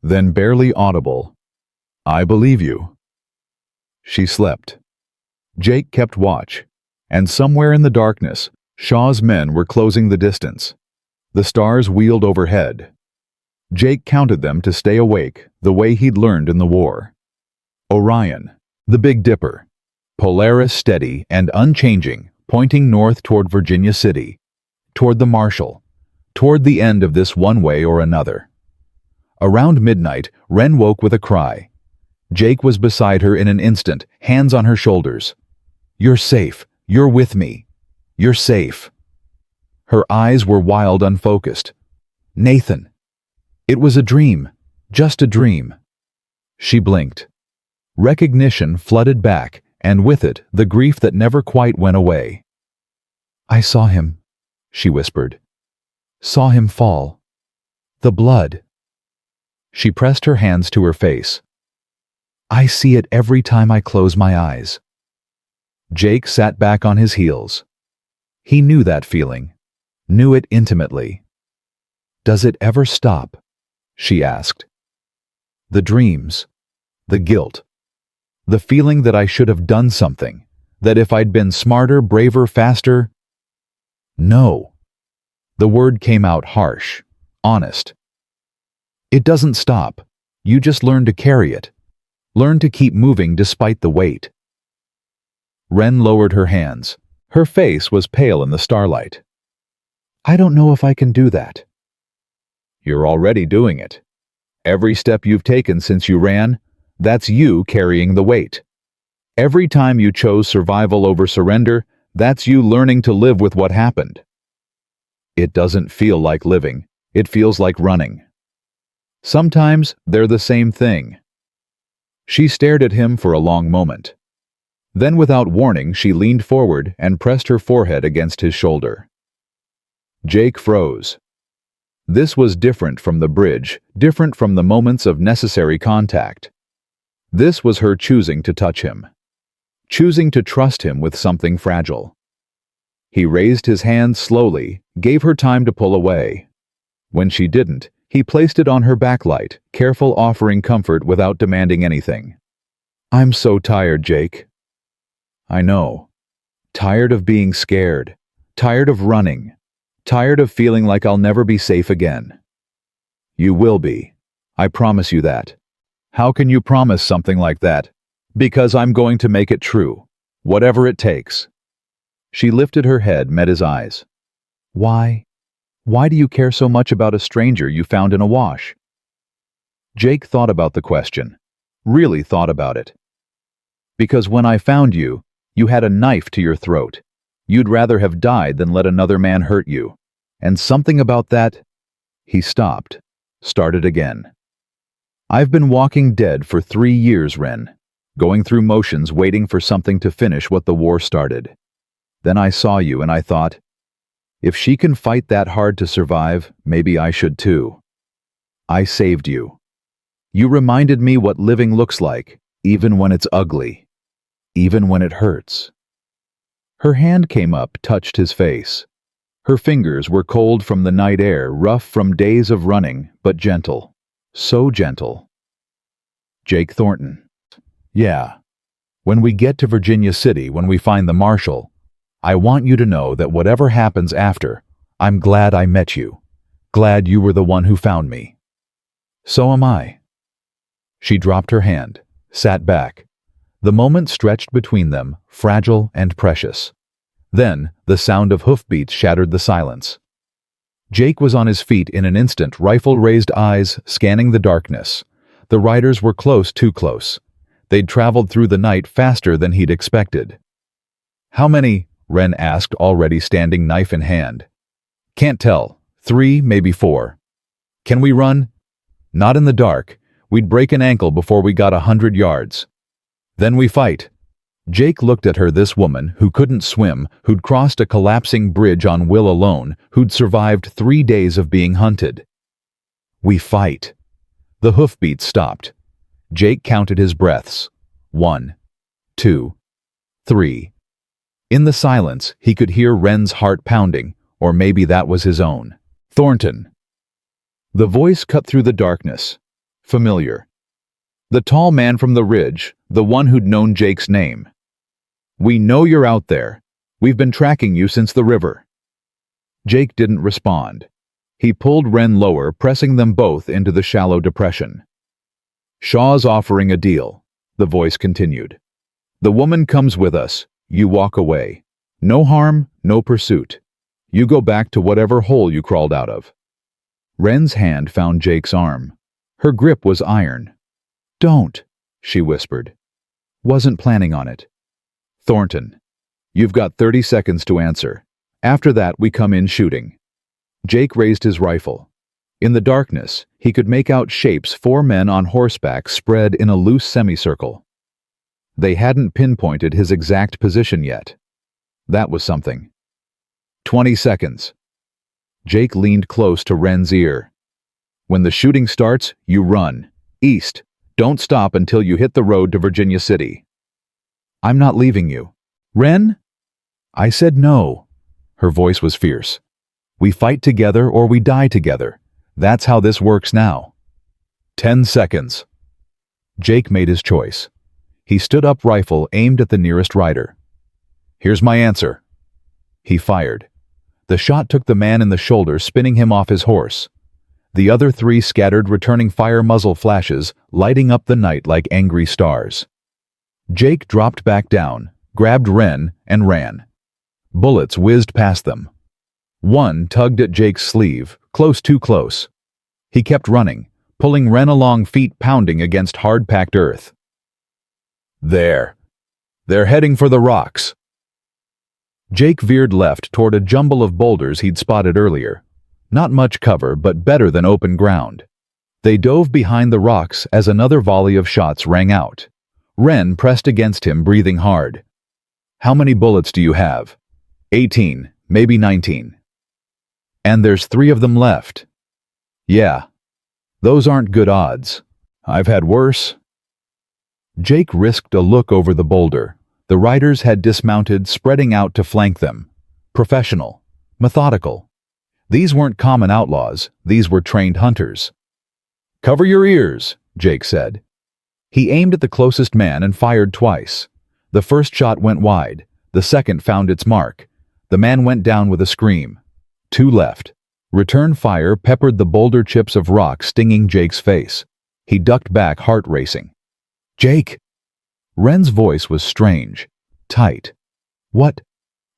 Then barely audible, "I believe you." She slept. Jake kept watch, and somewhere in the darkness, Shaw's men were closing the distance. The stars wheeled overhead. Jake counted them to stay awake the way he'd learned in the war. Orion, the Big Dipper, Polaris steady and unchanging, pointing north toward Virginia City, toward the Marshall, toward the end of this one way or another. Around midnight, Wren woke with a cry. Jake was beside her in an instant, hands on her shoulders. "You're safe. You're with me. You're safe." Her eyes were wild, unfocused. "Nathan." It was a dream. Just a dream. She blinked. Recognition flooded back, and with it, the grief that never quite went away. "I saw him," she whispered. "Saw him fall. The blood." She pressed her hands to her face. "I see it every time I close my eyes." Jake sat back on his heels. He knew that feeling, knew it intimately. "Does it ever stop?" she asked. "The dreams, the guilt, the feeling that I should have done something, that if I'd been smarter, braver, faster—" "No." The word came out harsh, honest. "It doesn't stop. You just learn to carry it. Learn to keep moving despite the weight." Wren lowered her hands. Her face was pale in the starlight. I don't know if I can do that. You're already doing it. Every step you've taken since you ran, that's you carrying the weight. Every time you chose survival over surrender, that's you learning to live with what happened. It doesn't feel like living. It feels like running. Sometimes they're the same thing. She stared at him for a long moment. Then, without warning, she leaned forward and pressed her forehead against his shoulder. Jake froze. This was different from the bridge, different from the moments of necessary contact. This was her choosing to touch him, choosing to trust him with something fragile. He raised his hand slowly, gave her time to pull away. When she didn't, he placed it on her backlight, careful, offering comfort without demanding anything. I'm so tired, Jake. I know. Tired of being scared. Tired of running. Tired of feeling like I'll never be safe again. You will be. I promise you that. How can you promise something like that? Because I'm going to make it true. Whatever it takes. She lifted her head, met his eyes. Why? Why do you care so much about a stranger you found in a wash? Jake thought about the question. Really thought about it. Because when I found you, you had a knife to your throat. You'd rather have died than let another man hurt you. And something about that... He stopped. Started again. I've been walking dead for 3 years, Wren. Going through motions, waiting for something to finish what the war started. Then I saw you and I thought, if she can fight that hard to survive, maybe I should too. I saved you. You reminded me what living looks like, even when it's ugly. Even when it hurts. Her hand came up, touched his face. Her fingers were cold from the night air, rough from days of running, but gentle. So gentle. Jake Thornton. Yeah. When we get to Virginia City, when we find the marshal, I want you to know that whatever happens after, I'm glad I met you. Glad you were the one who found me. So am I. She dropped her hand, sat back. The moment stretched between them, fragile and precious. Then, the sound of hoofbeats shattered the silence. Jake was on his feet in an instant, rifle raised, eyes scanning the darkness. The riders were close, too close. They'd traveled through the night faster than he'd expected. How many? Wren asked, already standing, knife in hand. Can't tell. 3, maybe 4. Can we run? Not in the dark. We'd break an ankle before we got 100 yards. Then we fight. Jake looked at her, this woman who couldn't swim, who'd crossed a collapsing bridge on will alone, who'd survived 3 days of being hunted. We fight. The hoofbeats stopped. Jake counted his breaths. 1, 2, 3. In the silence, he could hear Wren's heart pounding, or maybe that was his own. Thornton. The voice cut through the darkness. Familiar. The tall man from the ridge, the one who'd known Jake's name. We know you're out there. We've been tracking you since the river. Jake didn't respond. He pulled Wren lower, pressing them both into the shallow depression. Shaw's offering a deal, the voice continued. The woman comes with us. You walk away. No harm, no pursuit. You go back to whatever hole you crawled out of. Wren's hand found Jake's arm. Her grip was iron. Don't, she whispered. Wasn't planning on it. Thornton. You've got 30 seconds to answer. After that, we come in shooting. Jake raised his rifle. In the darkness, he could make out shapes, 4 men on horseback spread in a loose semicircle. They hadn't pinpointed his exact position yet. That was something. 20 seconds. Jake leaned close to Wren's ear. When the shooting starts, you run. East. Don't stop until you hit the road to Virginia City. I'm not leaving you. Wren? I said no. Her voice was fierce. We fight together or we die together. That's how this works now. 10 seconds. Jake made his choice. He stood up, rifle aimed at the nearest rider. Here's my answer. He fired. The shot took the man in the shoulder, spinning him off his horse. The other 3 scattered, returning fire, muzzle flashes, lighting up the night like angry stars. Jake dropped back down, grabbed Wren, and ran. Bullets whizzed past them. One tugged at Jake's sleeve, close, too close. He kept running, pulling Wren along, feet pounding against hard-packed earth. There. They're heading for the rocks. Jake veered left toward a jumble of boulders he'd spotted earlier. Not much cover, but better than open ground. They dove behind the rocks as another volley of shots rang out. Wren pressed against him, breathing hard. How many bullets do you have? 18, maybe 19. And there's 3 of them left. Yeah. Those aren't good odds. I've had worse. Jake risked a look over the boulder. The riders had dismounted, spreading out to flank them. Professional. Methodical. These weren't common outlaws, these were trained hunters. Cover your ears, Jake said. He aimed at the closest man and fired twice. The first shot went wide, the second found its mark. The man went down with a scream. 2 left. Return fire peppered the boulder chips of rock, stinging Jake's face. He ducked back, heart racing. Jake! Wren's voice was strange, tight. What?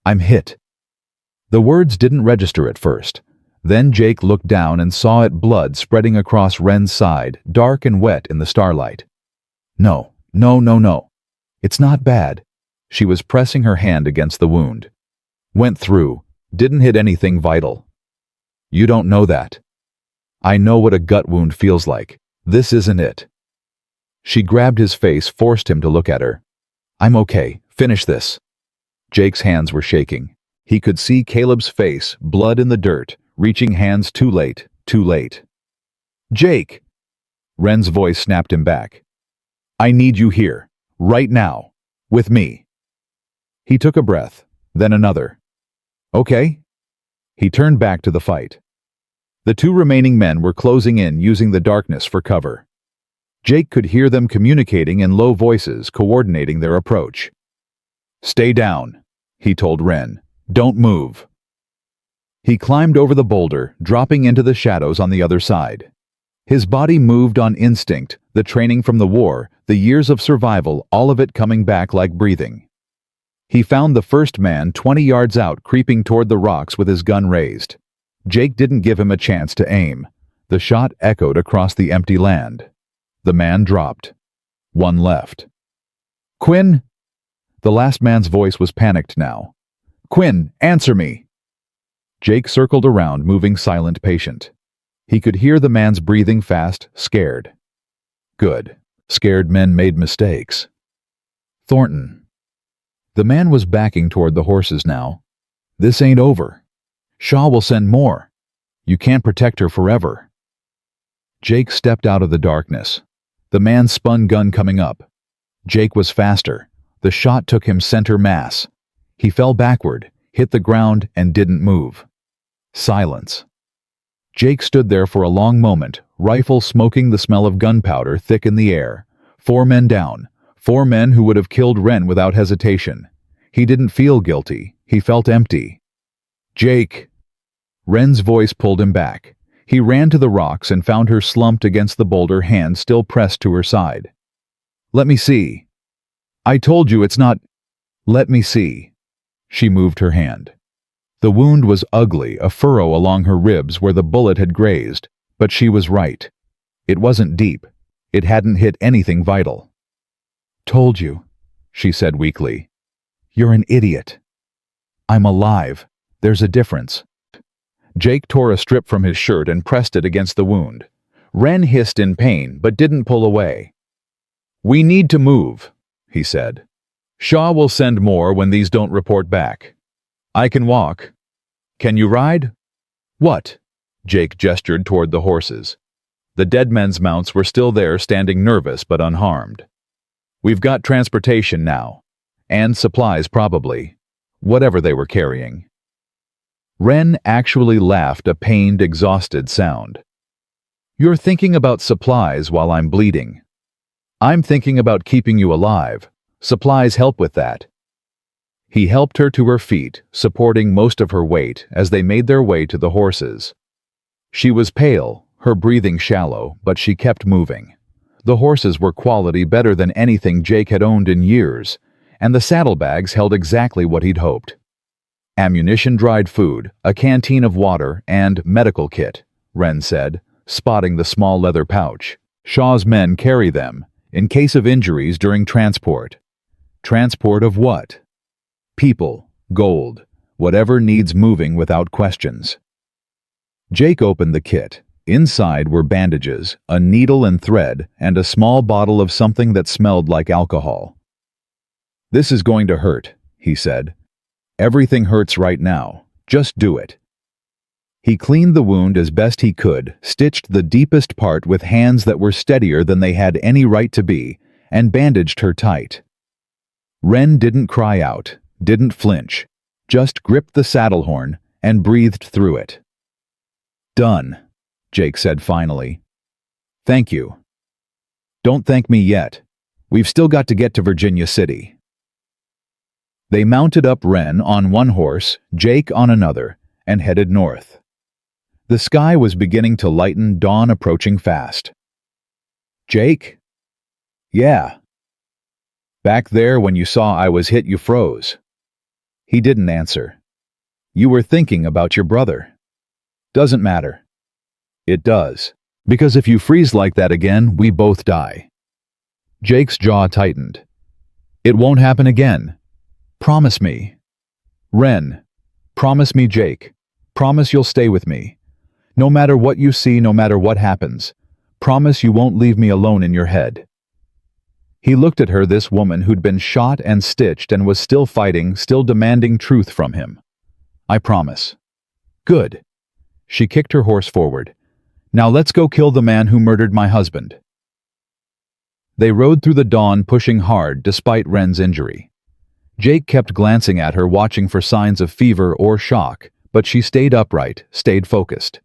I'm hit. The words didn't register at first. Then Jake looked down and saw it, blood spreading across Wren's side, dark and wet in the starlight. No. It's not bad. She was pressing her hand against the wound. Went through. Didn't hit anything vital. You don't know that. I know what a gut wound feels like. This isn't it. She grabbed his face, forced him to look at her. I'm okay. Finish this. Jake's hands were shaking. He could see Caleb's face, blood in the dirt, reaching hands too late, too late. Jake! Wren's voice snapped him back. I need you here, right now, with me. He took a breath, then another. Okay? He turned back to the fight. The 2 remaining men were closing in, using the darkness for cover. Jake could hear them communicating in low voices, coordinating their approach. Stay down, he told Wren. Don't move. He climbed over the boulder, dropping into the shadows on the other side. His body moved on instinct, the training from the war, the years of survival, all of it coming back like breathing. He found the first man 20 yards out, creeping toward the rocks with his gun raised. Jake didn't give him a chance to aim. The shot echoed across the empty land. The man dropped. 1 left. Quinn? The last man's voice was panicked now. Quinn, answer me! Jake circled around, moving silent, patient. He could hear the man's breathing fast, scared. Good. Scared men made mistakes. Thornton. The man was backing toward the horses now. This ain't over. Shaw will send more. You can't protect her forever. Jake stepped out of the darkness. The man spun, gun coming up. Jake was faster. The shot took him center mass. He fell backward, hit the ground, and didn't move. Silence. Jake stood there for a long moment, rifle smoking, the smell of gunpowder thick in the air. 4 men down. 4 men who would have killed Wren without hesitation. He didn't feel guilty. He felt empty. Jake! Wren's voice pulled him back. He ran to the rocks and found her slumped against the boulder, hand still pressed to her side. Let me see. I told you it's not... Let me see. She moved her hand. The wound was ugly, a furrow along her ribs where the bullet had grazed, but she was right. It wasn't deep. It hadn't hit anything vital. Told you, she said weakly. You're an idiot. I'm alive. There's a difference. Jake tore a strip from his shirt and pressed it against the wound. Wren hissed in pain, but didn't pull away. We need to move, he said. Shaw will send more when these don't report back. I can walk. Can you ride? What? Jake gestured toward the horses. The dead men's mounts were still there, standing nervous but unharmed. We've got transportation now. And supplies probably. Whatever they were carrying. Wren actually laughed, a pained, exhausted sound. You're thinking about supplies while I'm bleeding. I'm thinking about keeping you alive. Supplies help with that. He helped her to her feet, supporting most of her weight as they made their way to the horses. She was pale, her breathing shallow, but she kept moving. The horses were quality, better than anything Jake had owned in years, and the saddlebags held exactly what he'd hoped. Ammunition, dried food, a canteen of water, and medical kit, Wren said, spotting the small leather pouch. Shaw's men carry them, in case of injuries during transport. Transport of what? People, gold, whatever needs moving without questions. Jake opened the kit. Inside were bandages, a needle and thread, and a small bottle of something that smelled like alcohol. "This is going to hurt," he said. "Everything hurts right now. Just do it." He cleaned the wound as best he could, stitched the deepest part with hands that were steadier than they had any right to be, and bandaged her tight. Wren didn't cry out, didn't flinch, just gripped the saddle horn and breathed through it. "Done," Jake said finally. "Thank you." "Don't thank me yet. We've still got to get to Virginia City." They mounted up Wren on one horse, Jake on another, and headed north. The sky was beginning to lighten, dawn approaching fast. "Jake?" "Yeah." "Back there when you saw I was hit you froze." He didn't answer. "You were thinking about your brother." "Doesn't matter." "It does. Because if you freeze like that again, we both die." Jake's jaw tightened. "It won't happen again. Promise me." "Wren, promise me, Jake. Promise you'll stay with me. No matter what you see, no matter what happens. Promise you won't leave me alone in your head." He looked at her, this woman who'd been shot and stitched and was still fighting, still demanding truth from him. "I promise." "Good." She kicked her horse forward. "Now let's go kill the man who murdered my husband." They rode through the dawn, pushing hard despite Wren's injury. Jake kept glancing at her, watching for signs of fever or shock, but she stayed upright, stayed focused.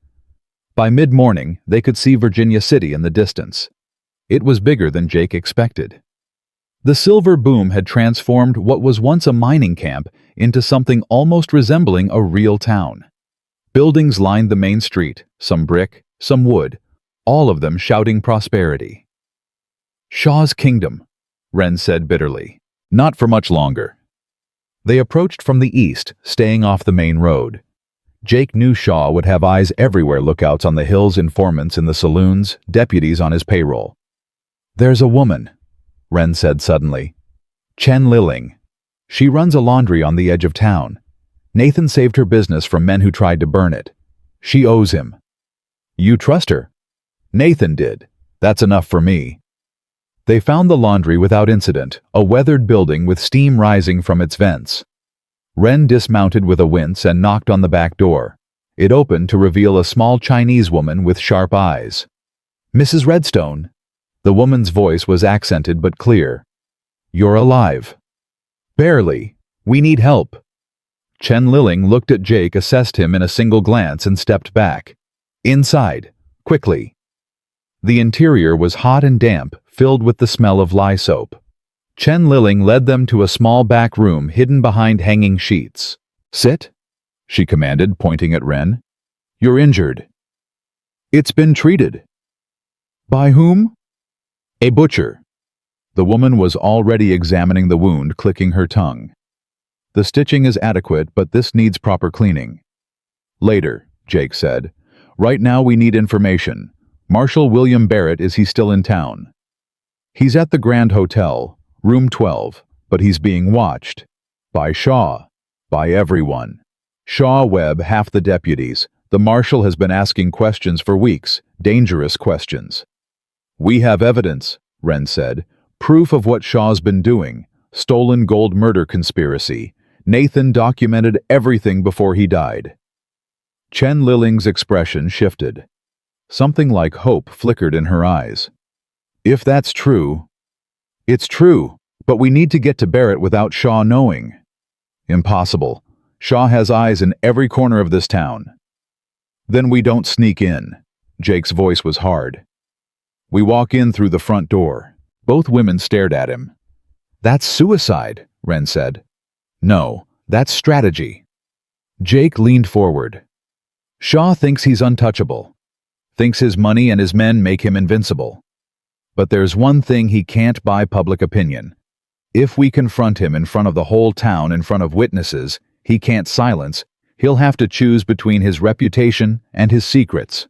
By mid-morning, they could see Virginia City in the distance. It was bigger than Jake expected. The silver boom had transformed what was once a mining camp into something almost resembling a real town. Buildings lined the main street, some brick, some wood, all of them shouting prosperity. "Shaw's kingdom," Wren said bitterly. "Not for much longer." They approached from the east, staying off the main road. Jake knew Shaw would have eyes everywhere, lookouts on the hills, informants in the saloons, deputies on his payroll. "There's a woman," Wren said suddenly. "Chen Liling. She runs a laundry on the edge of town. Nathan saved her business from men who tried to burn it. She owes him." "You trust her?" "Nathan did. That's enough for me." They found the laundry without incident, a weathered building with steam rising from its vents. Wren dismounted with a wince and knocked on the back door. It opened to reveal a small Chinese woman with sharp eyes. "Mrs. Redstone." The woman's voice was accented but clear. "You're alive." "Barely. We need help." Chen Liling looked at Jake, assessed him in a single glance, and stepped back. "Inside. Quickly." The interior was hot and damp, filled with the smell of lye soap. Chen Liling led them to a small back room hidden behind hanging sheets. "Sit," she commanded, pointing at Wren. "You're injured." "It's been treated." "By whom?" "A butcher." The woman was already examining the wound, clicking her tongue. "The stitching is adequate, but this needs proper cleaning." "Later," Jake said. "Right now we need information. Marshal William Barrett, is he still in town?" "He's at the Grand Hotel, room 12, but he's being watched. By Shaw. By everyone. Shaw, Webb, half the deputies. The marshal has been asking questions for weeks, dangerous questions." "We have evidence," Wren said. "Proof of what Shaw's been doing. Stolen gold murder conspiracy. Nathan documented everything before he died." Chen Liling's expression shifted. Something like hope flickered in her eyes. "If that's true..." "It's true, but we need to get to Barrett without Shaw knowing." "Impossible. Shaw has eyes in every corner of this town." "Then we don't sneak in." Jake's voice was hard. "We walk in through the front door." Both women stared at him. "That's suicide," Wren said. "No, that's strategy." Jake leaned forward. "Shaw thinks he's untouchable. Thinks his money and his men make him invincible. But there's one thing he can't buy: public opinion. If we confront him in front of the whole town, in front of witnesses, He can't silence. He'll have to choose between his reputation and his secrets.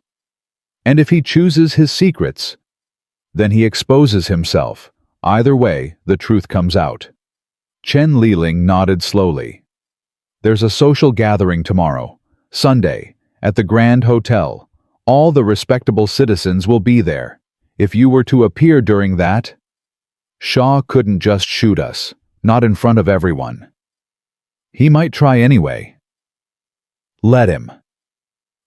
And if he chooses his secrets, then he exposes himself. Either way, the truth comes out. Chen Liling nodded slowly. There's a social gathering tomorrow, Sunday, at the Grand Hotel. All the respectable citizens will be there. If you were to appear during that, Shaw couldn't just shoot us, not in front of everyone. He might try anyway. Let him.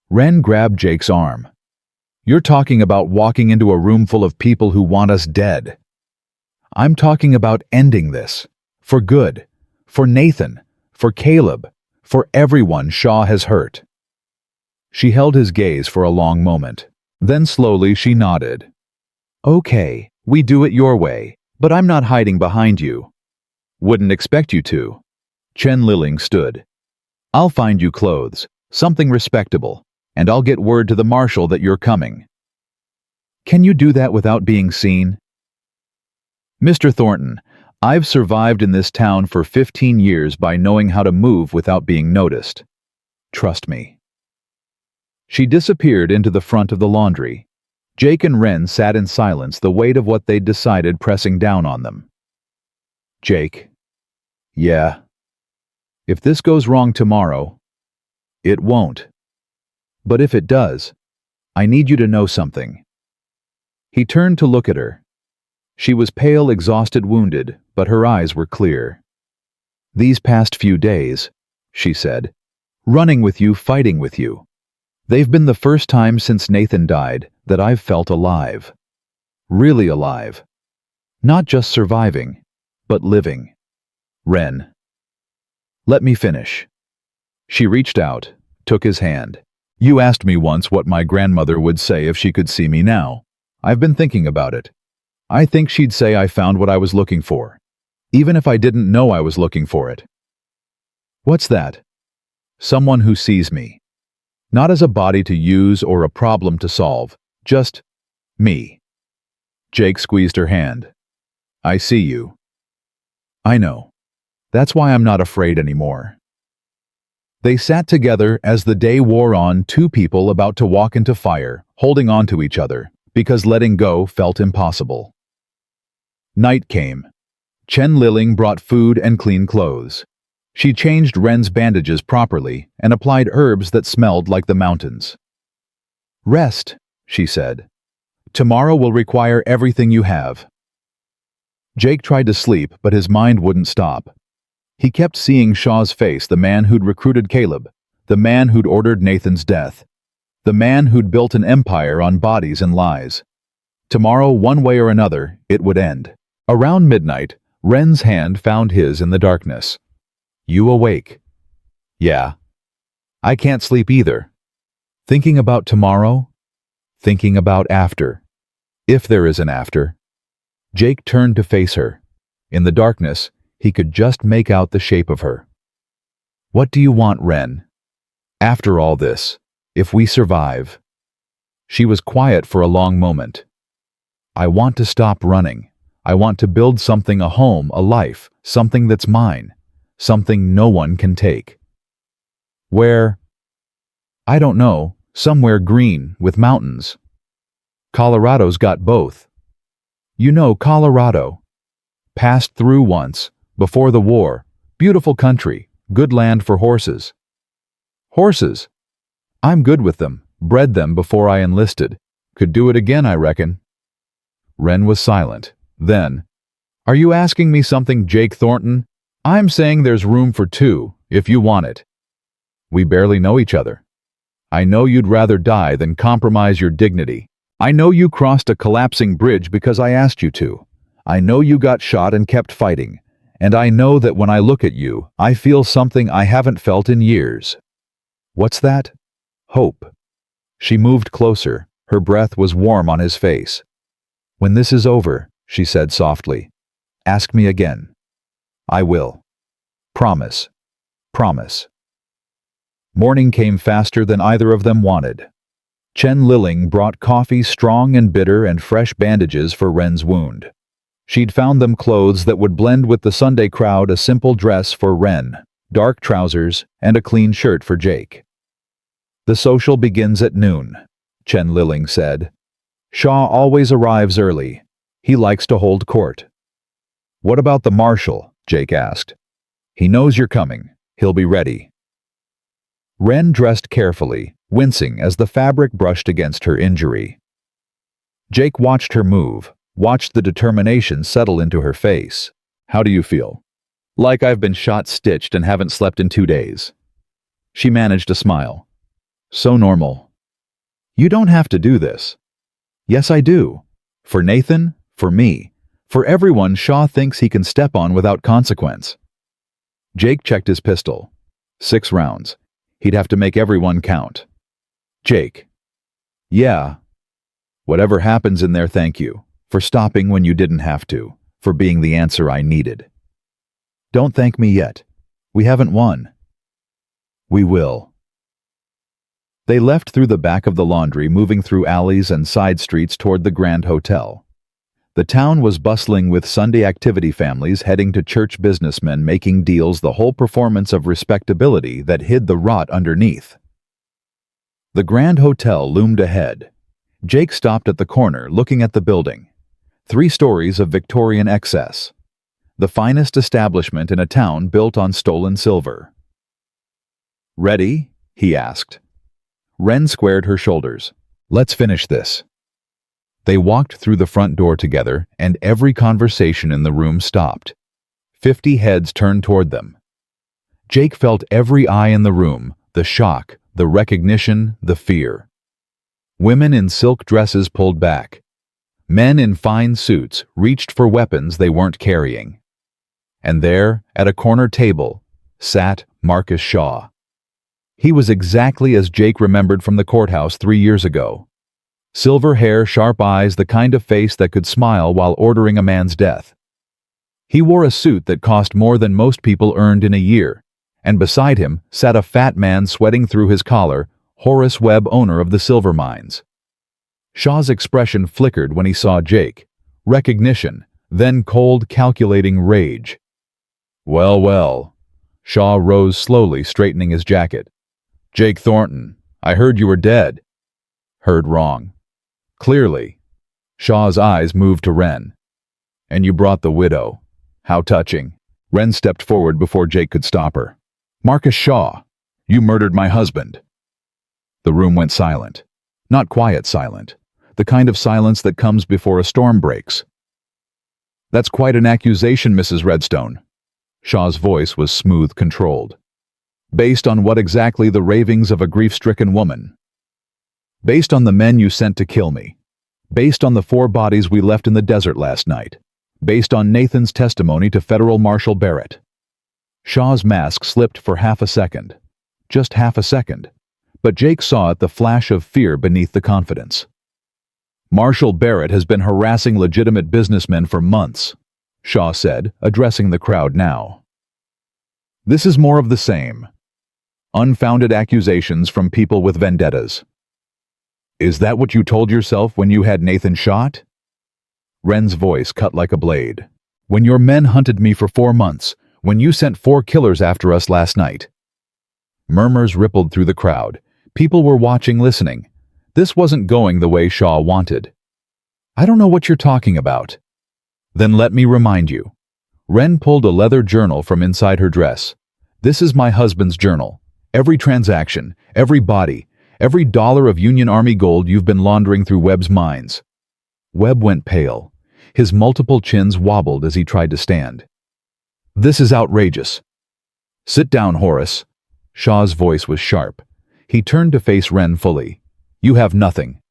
Wren grabbed Jake's arm. You're talking about walking into a room full of people who want us dead. I'm talking about ending this. For good. For Nathan. For Caleb. For everyone Shaw has hurt. She held his gaze for a long moment. Then slowly she nodded. Okay, we do it your way, but I'm not hiding behind you. Wouldn't expect you to. Chen Liling stood. I'll find you clothes, something respectable, and I'll get word to the marshal that you're coming. Can you do that without being seen? Mr. Thornton, I've survived in this town for 15 years by knowing how to move without being noticed. Trust me. She disappeared into the front of the laundry. Jake and Wren sat in silence, the weight of what they'd decided pressing down on them. Jake. Yeah. If this goes wrong tomorrow, it won't. But if it does, I need you to know something. He turned to look at her. She was pale, exhausted, wounded, but her eyes were clear. These past few days, she said, running with you, fighting with you. They've been the first time since Nathan died that I've felt alive. Really alive. Not just surviving, but living. Wren. Let me finish. She reached out, took his hand. You asked me once what my grandmother would say if she could see me now. I've been thinking about it. I think she'd say I found what I was looking for, even if I didn't know I was looking for it. What's that? Someone who sees me. Not as a body to use or a problem to solve, just me. Jake squeezed her hand. I see you. I know. That's why I'm not afraid anymore. They sat together as the day wore on, two people about to walk into fire, holding on to each other, because letting go felt impossible. Night came. Chen Liling brought food and clean clothes. She changed Wren's bandages properly and applied herbs that smelled like the mountains. Rest, she said. Tomorrow will require everything you have. Jake tried to sleep, but his mind wouldn't stop. He kept seeing Shaw's face, the man who'd recruited Caleb, the man who'd ordered Nathan's death, the man who'd built an empire on bodies and lies. Tomorrow, one way or another, it would end. Around midnight, Wren's hand found his in the darkness. You awake? Yeah. I can't sleep either. Thinking about tomorrow? Thinking about after. If there is an after. Jake turned to face her. In the darkness, he could just make out the shape of her. What do you want, Wren? After all this, if we survive. She was quiet for a long moment. I want to stop running. I want to build something, a home, a life, something that's mine. Something no one can take. Where? I don't know, somewhere green, with mountains. Colorado's got both. You know Colorado. Passed through once, before the war. Beautiful country, good land for horses. Horses? I'm good with them, bred them before I enlisted. Could do it again, I reckon. Wren was silent. Then, are you asking me something, Jake Thornton? I'm saying there's room for two, if you want it. We barely know each other. I know you'd rather die than compromise your dignity. I know you crossed a collapsing bridge because I asked you to. I know you got shot and kept fighting. And I know that when I look at you, I feel something I haven't felt in years. What's that? Hope. She moved closer. Her breath was warm on his face. When this is over, she said softly, ask me again. I will. Promise. Promise. Morning came faster than either of them wanted. Chen Liling brought coffee, strong and bitter, and fresh bandages for Wren's wound. She'd found them clothes that would blend with the Sunday crowd, a simple dress for Wren, dark trousers, and a clean shirt for Jake. "The social begins at noon," Chen Liling said. "Shaw always arrives early. He likes to hold court." "What about the marshal?" Jake asked. "He knows you're coming. He'll be ready." Wren dressed carefully, wincing as the fabric brushed against her injury. Jake watched her move, watched the determination settle into her face. "How do you feel?" "Like I've been shot-stitched and haven't slept in 2 days." She managed a smile. "So normal." "You don't have to do this." "Yes, I do. For Nathan, for me, for everyone Shaw thinks he can step on without consequence." Jake checked his pistol. 6 rounds. He'd have to make everyone count. "Jake." "Yeah." "Whatever happens in there, thank you. For stopping when you didn't have to. For being the answer I needed." "Don't thank me yet. We haven't won." "We will." They left through the back of the laundry, moving through alleys and side streets toward the Grand Hotel. The town was bustling with Sunday activity families heading to church, businessmen making deals, the whole performance of respectability that hid the rot underneath. The Grand Hotel loomed ahead. Jake stopped at the corner, looking at the building. 3 stories of Victorian excess. The finest establishment in a town built on stolen silver. "Ready?" he asked. Wren squared her shoulders. "Let's finish this." They walked through the front door together, and every conversation in the room stopped. 50 heads turned toward them. Jake felt every eye in the room, the shock, the recognition, the fear. Women in silk dresses pulled back. Men in fine suits reached for weapons they weren't carrying. And there, at a corner table, sat Marcus Shaw. He was exactly as Jake remembered from the courthouse 3 years ago. Silver hair, sharp eyes, the kind of face that could smile while ordering a man's death. He wore a suit that cost more than most people earned in a year, and beside him sat a fat man sweating through his collar, Horace Webb, owner of the silver mines. Shaw's expression flickered when he saw Jake. Recognition, then cold, calculating rage. "Well, well." Shaw rose slowly, straightening his jacket. "Jake Thornton, I heard you were dead." "Heard wrong." "Clearly." Shaw's eyes moved to Wren. "And you brought the widow. How touching." Wren stepped forward before Jake could stop her. "Marcus Shaw, you murdered my husband." The room went silent. Not quiet silent. The kind of silence that comes before a storm breaks. "That's quite an accusation, Mrs. Redstone." Shaw's voice was smooth, controlled. "Based on what exactly? The ravings of a grief-stricken woman?" "Based on the men you sent to kill me. Based on the 4 bodies we left in the desert last night. Based on Nathan's testimony to Federal Marshal Barrett." Shaw's mask slipped for half a second. Just half a second. But Jake saw it, the flash of fear beneath the confidence. "Marshal Barrett has been harassing legitimate businessmen for months," Shaw said, addressing the crowd now. "This is more of the same. Unfounded accusations from people with vendettas." "Is that what you told yourself when you had Nathan shot?" Wren's voice cut like a blade. "When your men hunted me for 4 months, when you sent 4 killers after us last night." Murmurs rippled through the crowd. People were watching, listening. This wasn't going the way Shaw wanted. "I don't know what you're talking about." "Then let me remind you." Wren pulled a leather journal from inside her dress. "This is my husband's journal. Every transaction, every body, every dollar of Union Army gold you've been laundering through Webb's mines." Webb went pale. His multiple chins wobbled as he tried to stand. "This is outrageous." "Sit down, Horace." Shaw's voice was sharp. He turned to face Wren fully. "You have nothing.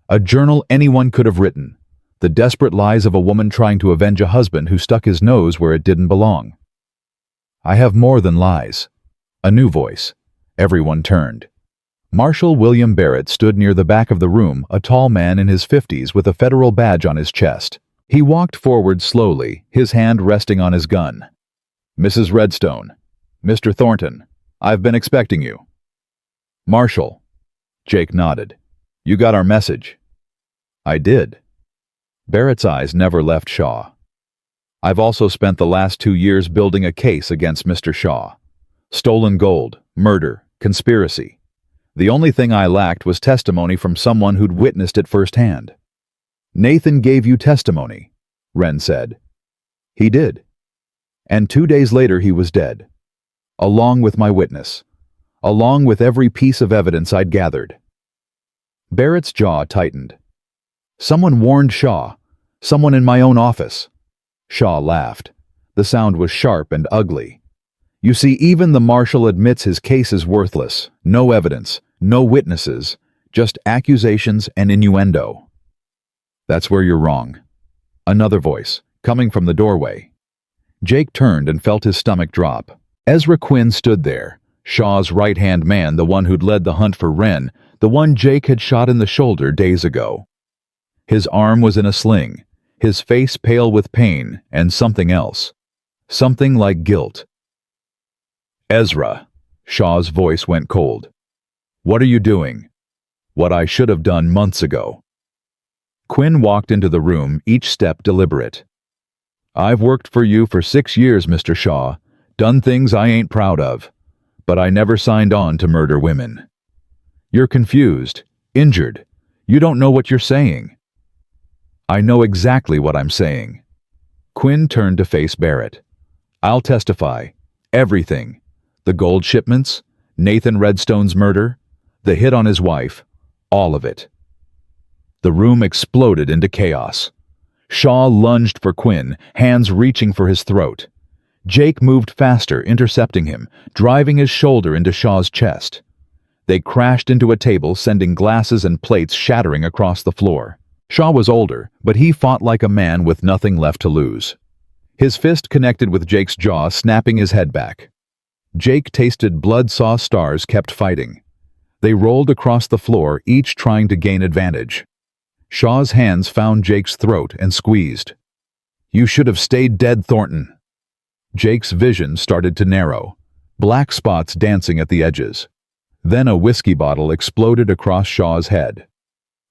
A journal anyone could have written. The desperate lies of a woman trying to avenge a husband who stuck his nose where it didn't belong." "I have more than lies." A new voice. Everyone turned. Marshal William Barrett stood near the back of the room, a tall man in his 50s with a federal badge on his chest. He walked forward slowly, his hand resting on his gun. "Mrs. Redstone, Mr. Thornton, I've been expecting you." "Marshal." Jake nodded. "You got our message." "I did." Barrett's eyes never left Shaw. "I've also spent the last 2 years building a case against Mr. Shaw. Stolen gold, murder, conspiracy. The only thing I lacked was testimony from someone who'd witnessed it firsthand. Nathan gave you testimony, Wren said. He did. And 2 days later he was dead. Along with my witness. Along with every piece of evidence I'd gathered. Barrett's jaw tightened. Someone warned Shaw. Someone in my own office. Shaw laughed. The sound was sharp and ugly. You see, even the marshal admits his case is worthless. No evidence, no witnesses, just accusations and innuendo. That's where you're wrong. Another voice, coming from the doorway. Jake turned and felt his stomach drop. Ezra Quinn stood there, Shaw's right-hand man, the one who'd led the hunt for Wren, the one Jake had shot in the shoulder days ago. His arm was in a sling, his face pale with pain and something else. Something like guilt. Ezra, Shaw's voice went cold. What are you doing? What I should have done months ago. Quinn walked into the room, each step deliberate. I've worked for you for 6 years, Mr. Shaw, done things I ain't proud of, but I never signed on to murder women. You're confused, injured. You don't know what you're saying. I know exactly what I'm saying. Quinn turned to face Barrett. I'll testify. Everything. The gold shipments, Nathan Redstone's murder, the hit on his wife, all of it. The room exploded into chaos. Shaw lunged for Quinn, hands reaching for his throat. Jake moved faster, intercepting him, driving his shoulder into Shaw's chest. They crashed into a table, sending glasses and plates shattering across the floor. Shaw was older, but he fought like a man with nothing left to lose. His fist connected with Jake's jaw, snapping his head back. Jake tasted blood, saw stars, kept fighting. They rolled across the floor, each trying to gain advantage. Shaw's hands found Jake's throat and squeezed. You should have stayed dead, Thornton. Jake's vision started to narrow, black spots dancing at the edges. Then a whiskey bottle exploded across Shaw's head.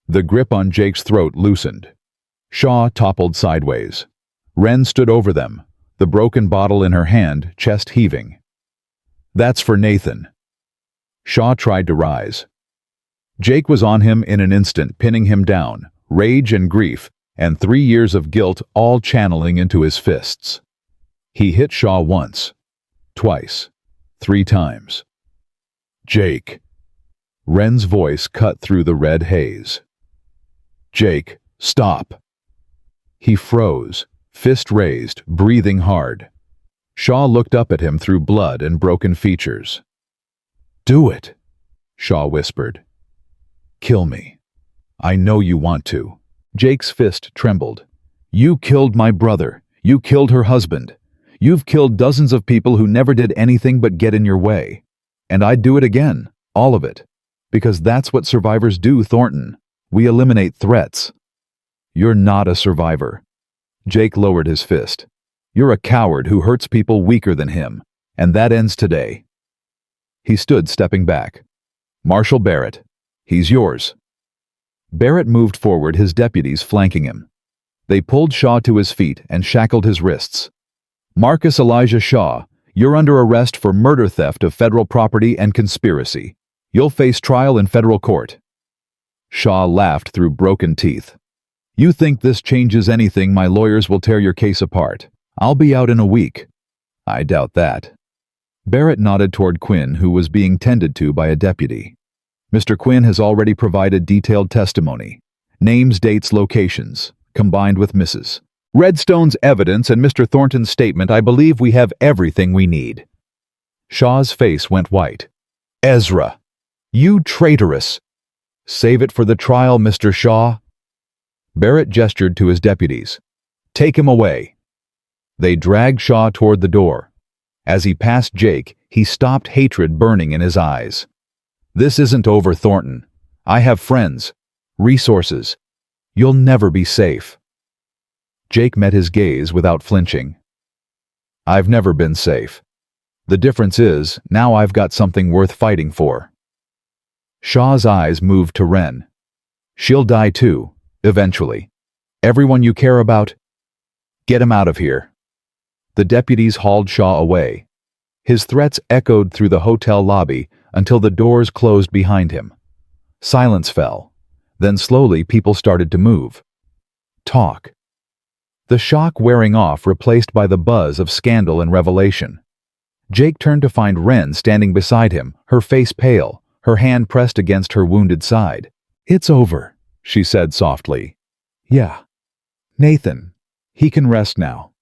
The grip on Jake's throat loosened. Shaw toppled sideways. Wren stood over them, the broken bottle in her hand, chest heaving. That's for Nathan. Shaw tried to rise. Jake was on him in an instant, pinning him down, rage and grief, and 3 years of guilt all channeling into his fists. He hit Shaw once, twice, 3 times. Jake. Wren's voice cut through the red haze. Jake, stop. He froze, fist raised, breathing hard. Shaw looked up at him through blood and broken features. Do it, Shaw whispered. Kill me. I know you want to. Jake's fist trembled. You killed my brother. You killed her husband. You've killed dozens of people who never did anything but get in your way. And I'd do it again, all of it. Because that's what survivors do, Thornton. We eliminate threats. You're not a survivor. Jake lowered his fist. You're a coward who hurts people weaker than him, and that ends today. He stood stepping back. Marshal Barrett, he's yours. Barrett moved forward, his deputies flanking him. They pulled Shaw to his feet and shackled his wrists. Marcus Elijah Shaw, you're under arrest for murder, theft of federal property, and conspiracy. You'll face trial in federal court. Shaw laughed through broken teeth. You think this changes anything? My lawyers will tear your case apart. I'll be out in a week. I doubt that. Barrett nodded toward Quinn, who was being tended to by a deputy. Mr. Quinn has already provided detailed testimony. Names, dates, locations, combined with Mrs. Redstone's evidence and Mr. Thornton's statement. I believe we have everything we need. Shaw's face went white. Ezra, you traitorous. Save it for the trial, Mr. Shaw. Barrett gestured to his deputies. Take him away. They dragged Shaw toward the door. As he passed Jake, he stopped, hatred burning in his eyes. This isn't over, Thornton. I have friends, resources. You'll never be safe. Jake met his gaze without flinching. I've never been safe. The difference is, now I've got something worth fighting for. Shaw's eyes moved to Wren. She'll die too, eventually. Everyone you care about, get him out of here. The deputies hauled Shaw away. His threats echoed through the hotel lobby until the doors closed behind him. Silence fell. Then slowly people started to move. Talk. The shock wearing off, replaced by the buzz of scandal and revelation. Jake turned to find Wren standing beside him, her face pale, her hand pressed against her wounded side. "It's over," she said softly. "Yeah. Nathan. He can rest now.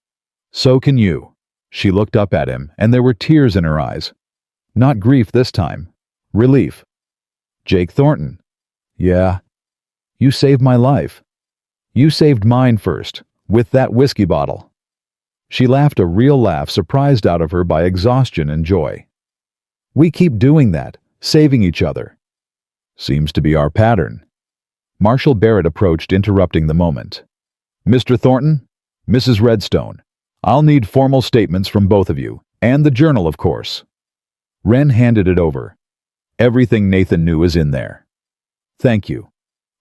So can you." She looked up at him, and there were tears in her eyes. Not grief this time. Relief. "Jake Thornton. Yeah. You saved my life. You saved mine first, with that whiskey bottle." She laughed a real laugh, surprised out of her by exhaustion and joy. "We keep doing that, saving each other. Seems to be our pattern." Marshal Barrett approached, interrupting the moment. "Mr. Thornton, Mrs. Redstone, I'll need formal statements from both of you, and the journal, of course." Wren handed it over. "Everything Nathan knew is in there." "Thank you."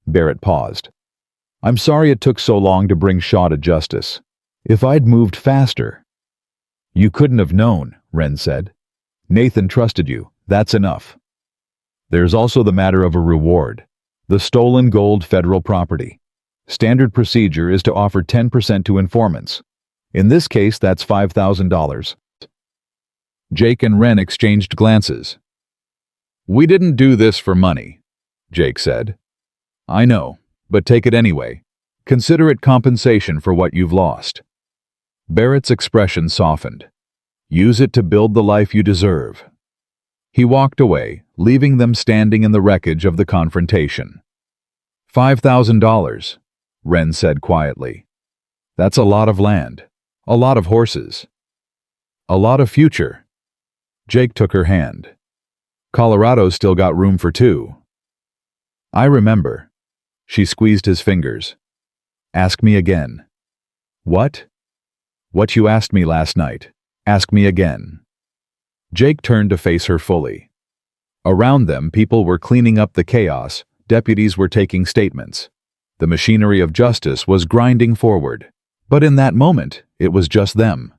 Barrett paused. "I'm sorry it took so long to bring Shaw to justice. If I'd moved faster—" "You couldn't have known," Wren said. "Nathan trusted you. That's enough. There's also the matter of a reward. The stolen gold federal property. Standard procedure is to offer 10% to informants. In this case, that's $5,000. Jake and Wren exchanged glances. "We didn't do this for money," Jake said. "I know, but take it anyway. Consider it compensation for what you've lost." Barrett's expression softened. "Use it to build the life you deserve." He walked away, leaving them standing in the wreckage of the confrontation. $5,000, Wren said quietly. "That's a lot of land, a lot of horses, a lot of future." Jake took her hand. "Colorado's still got room for two." "I remember." She squeezed his fingers. "Ask me again." "What?" "What you asked me last night. Ask me again." Jake turned to face her fully. Around them, people were cleaning up the chaos, deputies were taking statements. The machinery of justice was grinding forward. But in that moment, it was just them.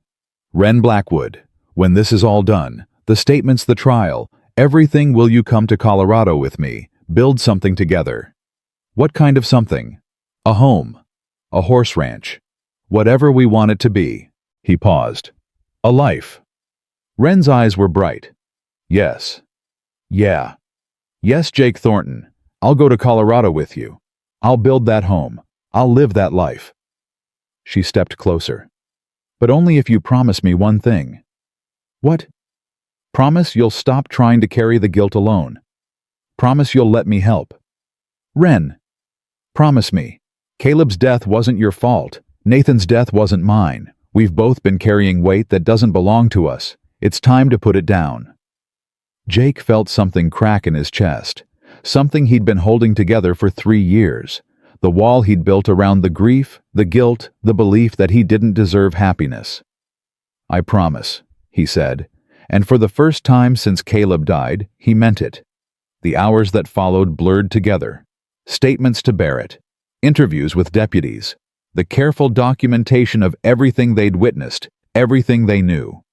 Wren Blackwood, when this is all done, the statements, the trial, everything, will you come to Colorado with me, build something together? What kind of something? A home, a horse ranch, whatever we want it to be. He paused. A life. Wren's eyes were bright. Yes. Yeah. Yes, Jake Thornton. I'll go to Colorado with you. I'll build that home. I'll live that life. She stepped closer. But only if you promise me one thing. What? Promise you'll stop trying to carry the guilt alone. Promise you'll let me help. Wren. Promise me. Caleb's death wasn't your fault. Nathan's death wasn't mine. We've both been carrying weight that doesn't belong to us. It's time to put it down. Jake felt something crack in his chest. Something he'd been holding together for 3 years. The wall he'd built around the grief, the guilt, the belief that he didn't deserve happiness. I promise, he said, and for the first time since Caleb died, he meant it. The hours that followed blurred together. Statements to Barrett, interviews with deputies, the careful documentation of everything they'd witnessed, everything they knew.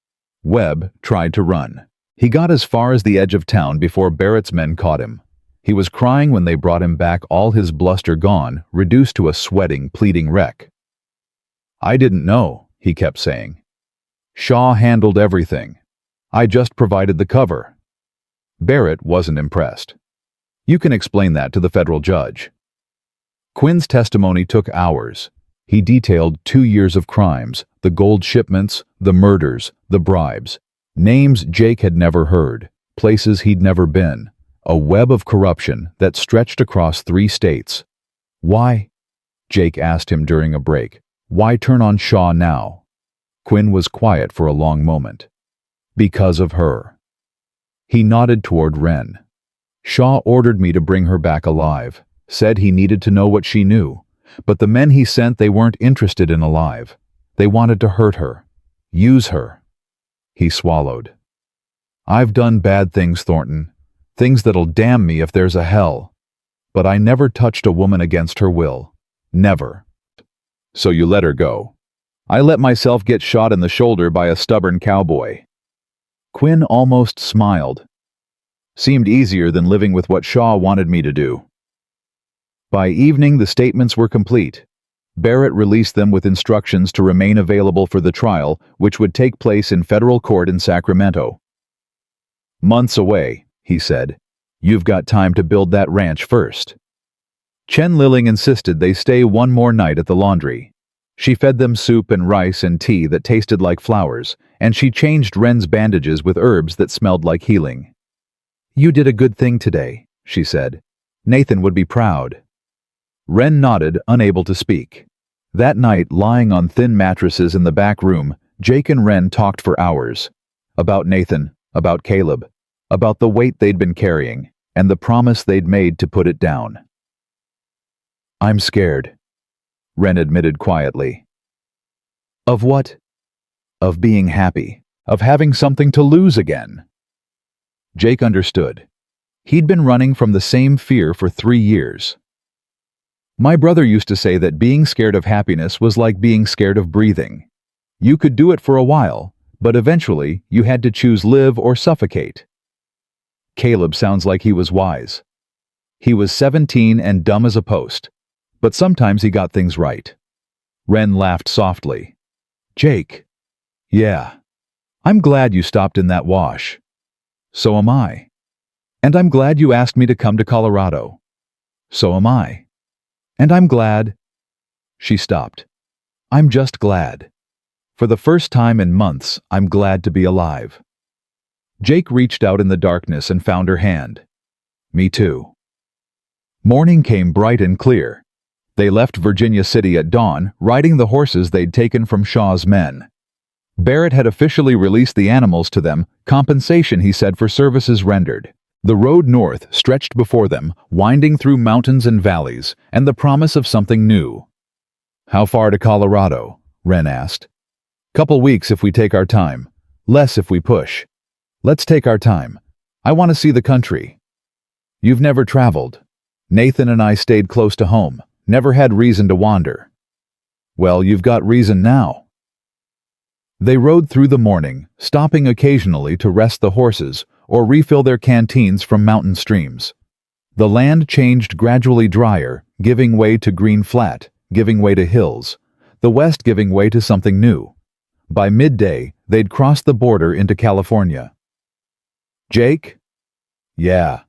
Webb tried to run. He got as far as the edge of town before Barrett's men caught him. He was crying when they brought him back, all his bluster gone, reduced to a sweating, pleading wreck. I didn't know, he kept saying. Shaw handled everything. I just provided the cover. Barrett wasn't impressed. You can explain that to the federal judge. Quinn's testimony took hours. He detailed 2 years of crimes, the gold shipments, the murders, the bribes. Names Jake had never heard, places he'd never been. A web of corruption that stretched across 3 states. Why? Jake asked him during a break. Why turn on Shaw now? Quinn was quiet for a long moment. Because of her. He nodded toward Wren. Shaw ordered me to bring her back alive, said he needed to know what she knew, but the men he sent, they weren't interested in alive. They wanted to hurt her, use her. He swallowed. I've done bad things, Thornton, things that'll damn me if there's a hell, but I never touched a woman against her will. Never. So you let her go. I let myself get shot in the shoulder by a stubborn cowboy. Quinn almost smiled. Seemed easier than living with what Shaw wanted me to do. By evening, the statements were complete. Barrett released them with instructions to remain available for the trial, which would take place in federal court in Sacramento. "Months away," he said. "You've got time to build that ranch first." Chen Liling insisted they stay one more night at the laundry. She fed them soup and rice and tea that tasted like flowers, and she changed Wren's bandages with herbs that smelled like healing. "You did a good thing today," she said. "Nathan would be proud." Wren nodded, unable to speak. That night, lying on thin mattresses in the back room, Jake and Wren talked for hours. About Nathan, about Caleb, about the weight they'd been carrying, and the promise they'd made to put it down. "I'm scared," Wren admitted quietly. "Of what?" "Of being happy, of having something to lose again." Jake understood. He'd been running from the same fear for 3 years. "My brother used to say that being scared of happiness was like being scared of breathing. You could do it for a while, but eventually you had to choose live or suffocate." Caleb sounds like he was wise. He was 17 and dumb as a post, but sometimes he got things right. Wren laughed softly. "Jake." "Yeah. I'm glad you stopped in that wash." "So am I. And I'm glad you asked me to come to Colorado." "So am I. And I'm glad—" She stopped. "I'm just glad. For the first time in months, I'm glad to be alive." Jake reached out in the darkness and found her hand. "Me too." Morning came bright and clear. They left Virginia City at dawn, riding the horses they'd taken from Shaw's men. Barrett had officially released the animals to them, compensation, he said, for services rendered. The road north stretched before them, winding through mountains and valleys, and the promise of something new. "How far to Colorado?" Wren asked. "Couple weeks if we take our time. Less if we push. Let's take our time. I want to see the country." "You've never traveled." "Nathan and I stayed close to home. Never had reason to wander." "Well, you've got reason now." They rode through the morning, stopping occasionally to rest the horses or refill their canteens from mountain streams. The land changed gradually drier, giving way to green flat, giving way to hills, the west giving way to something new. By midday, they'd crossed the border into California. "Jake?" "Yeah.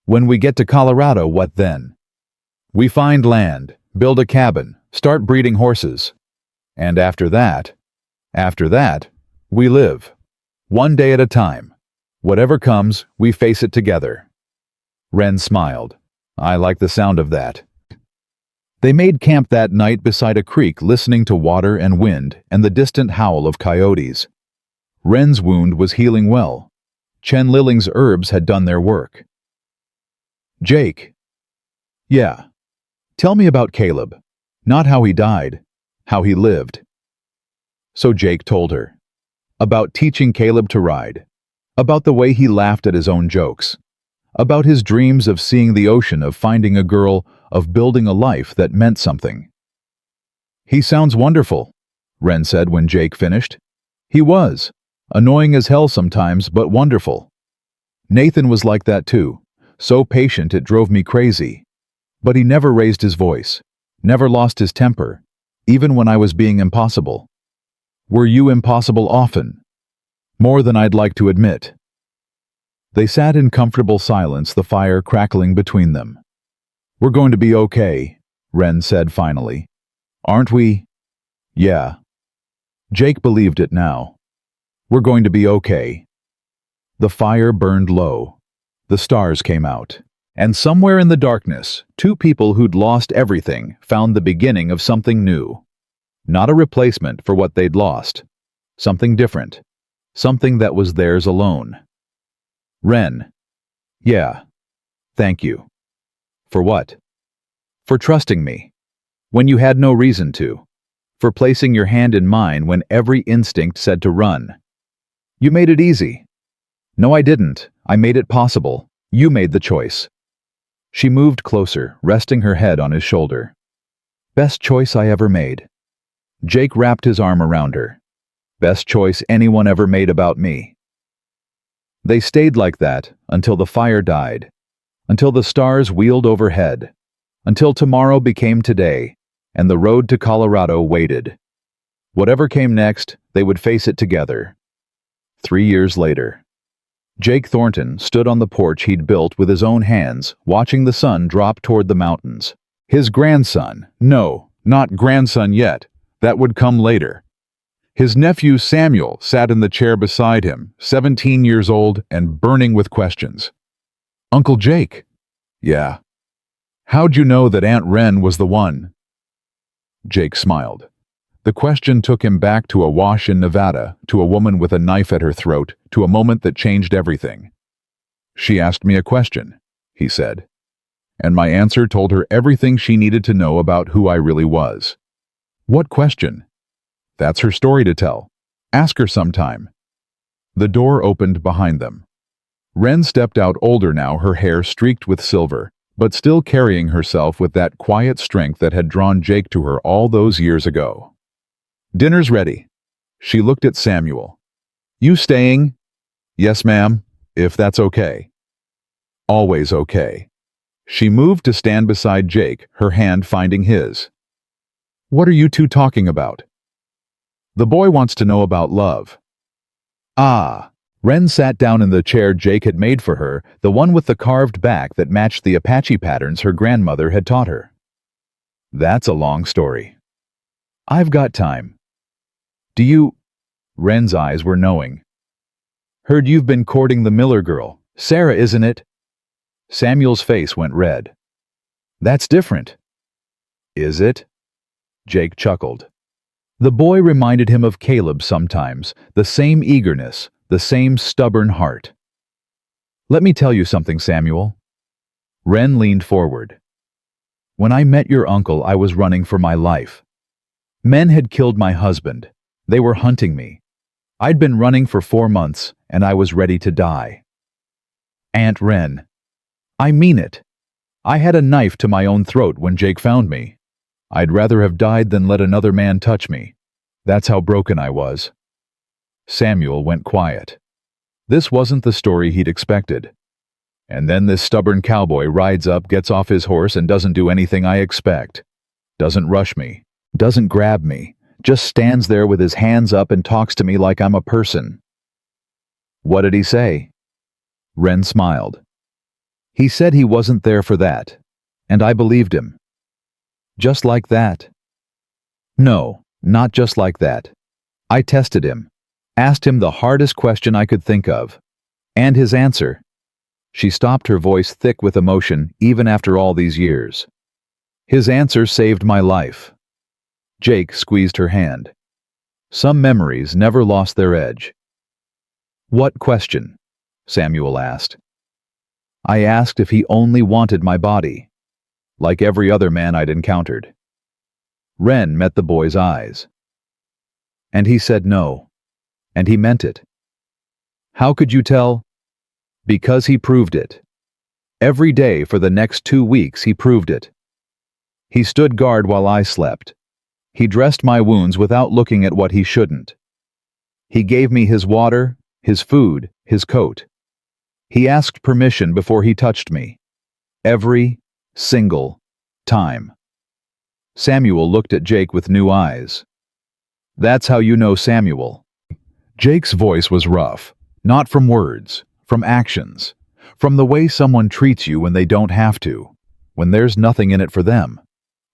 When we get to Colorado, what then?" "We find land, build a cabin, start breeding horses. And after that, we live. One day at a time. Whatever comes, we face it together." Wren smiled. "I like the sound of that." They made camp that night beside a creek, listening to water and wind and the distant howl of coyotes. Wren's wound was healing well. Chen Liling's herbs had done their work. "Jake." "Yeah. Tell me about Caleb. Not how he died, how he lived." So Jake told her. About teaching Caleb to ride. About the way he laughed at his own jokes. About his dreams of seeing the ocean, of finding a girl, of building a life that meant something. "He sounds wonderful," Wren said when Jake finished. "He was. Annoying as hell sometimes, but wonderful. Nathan was like that too. So patient it drove me crazy. But he never raised his voice. Never lost his temper. Even when I was being impossible. Were you impossible often?" "More than I'd like to admit." They sat in comfortable silence, the fire crackling between them. "We're going to be okay," Wren said finally. "Aren't we?" "Yeah." Jake believed it now. "We're going to be okay." The fire burned low. The stars came out. And somewhere in the darkness, two people who'd lost everything found the beginning of something new. Not a replacement for what they'd lost. Something different. Something that was theirs alone. "Wren." "Yeah. Thank you." "For what?" "For trusting me. When you had no reason to. For placing your hand in mine when every instinct said to run. You made it easy." "No, I didn't. I made it possible. You made the choice." She moved closer, resting her head on his shoulder. "Best choice I ever made." Jake wrapped his arm around her. "Best choice anyone ever made about me." They stayed like that until the fire died, until the stars wheeled overhead, until tomorrow became today, and the road to Colorado waited. Whatever came next, they would face it together. 3 years later, Jake Thornton stood on the porch he'd built with his own hands, watching the sun drop toward the mountains. His grandson, no, not grandson yet, that would come later. His nephew Samuel sat in the chair beside him, 17 years old and burning with questions. "Uncle Jake." "Yeah." "How'd you know that Aunt Wren was the one?" Jake smiled. The question took him back to a wash in Nevada, to a woman with a knife at her throat, to a moment that changed everything. "She asked me a question," he said, "and my answer told her everything she needed to know about who I really was." "What question?" "That's her story to tell. Ask her sometime." The door opened behind them. Wren stepped out, older now, her hair streaked with silver, but still carrying herself with that quiet strength that had drawn Jake to her all those years ago. "Dinner's ready." She looked at Samuel. "You staying?" "Yes, ma'am, if that's okay." "Always okay." She moved to stand beside Jake, her hand finding his. "What are you two talking about?" "The boy wants to know about love." "Ah." Wren sat down in the chair Jake had made for her, the one with the carved back that matched the Apache patterns her grandmother had taught her. "That's a long story." "I've got time." "Do you—" Wren's eyes were knowing. "Heard you've been courting the Miller girl. Sarah, isn't it?" Samuel's face went red. "That's different." "Is it?" Jake chuckled. The boy reminded him of Caleb sometimes, the same eagerness, the same stubborn heart. "Let me tell you something, Samuel." Wren leaned forward. "When I met your uncle, I was running for my life. Men had killed my husband. They were hunting me. I'd been running for 4 months, and I was ready to die. Aunt Wren. I mean it. I had a knife to my own throat when Jake found me. I'd rather have died than let another man touch me. That's how broken I was." Samuel went quiet. This wasn't the story he'd expected. And then this stubborn cowboy rides up, gets off his horse, and doesn't do anything I expect. Doesn't rush me. Doesn't grab me. Just stands there with his hands up and talks to me like I'm a person. "What did he say?" Wren smiled. "He said he wasn't there for that. And I believed him." "Just like that?" "No, not just like that. I tested him. Asked him the hardest question I could think of. And his answer—" She stopped, her voice thick with emotion, even after all these years. "His answer saved my life." Jake squeezed her hand. Some memories never lost their edge. "What question?" Samuel asked. "I asked if he only wanted my body, like every other man I'd encountered." Wren met the boy's eyes. "And he said no. And he meant it." "How could you tell?" "Because he proved it. Every day for the next 2 weeks he proved it. He stood guard while I slept. He dressed my wounds without looking at what he shouldn't. He gave me his water, his food, his coat. He asked permission before he touched me. Every single time." Samuel looked at Jake with new eyes. "That's how you know Samuel." Jake's voice was rough, not from words, from actions, from the way someone treats you when they don't have to, when there's nothing in it for them.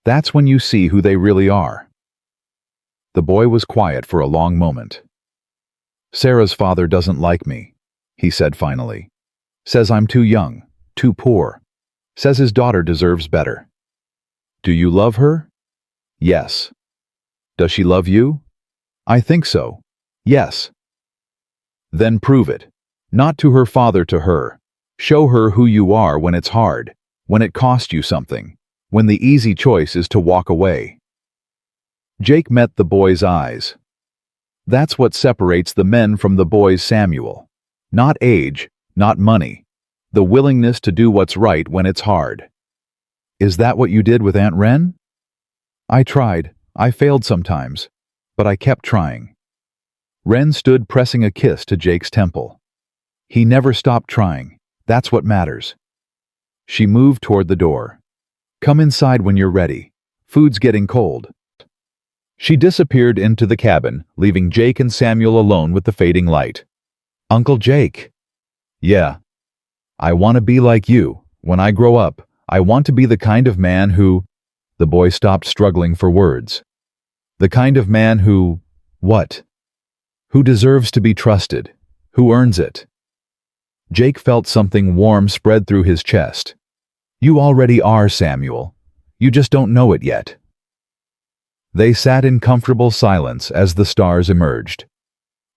That's when you see who they really are. The boy was quiet for a long moment. "Sarah's father doesn't like me," he said finally. "Says I'm too young, too poor. Says his daughter deserves better." "Do you love her?" "Yes." "Does she love you?" "I think so. Yes." "Then prove it. Not to her father, to her. Show her who you are when it's hard, when it costs you something, when the easy choice is to walk away." Jake met the boy's eyes. That's what separates the men from the boys, Samuel. Not age, not money. The willingness to do what's right when it's hard. "Is that what you did with Aunt Wren?" "I tried. I failed sometimes. But I kept trying." Wren stood pressing a kiss to Jake's temple. He never stopped trying. That's what matters. She moved toward the door. Come inside when you're ready. Food's getting cold. She disappeared into the cabin, leaving Jake and Samuel alone with the fading light. Uncle Jake. Yeah. I want to be like you. When I grow up, I want to be the kind of man who... The boy stopped struggling for words. The kind of man who... What? Who deserves to be trusted. Who earns it. Jake felt something warm spread through his chest. You already are, Samuel. You just don't know it yet. They sat in comfortable silence as the stars emerged.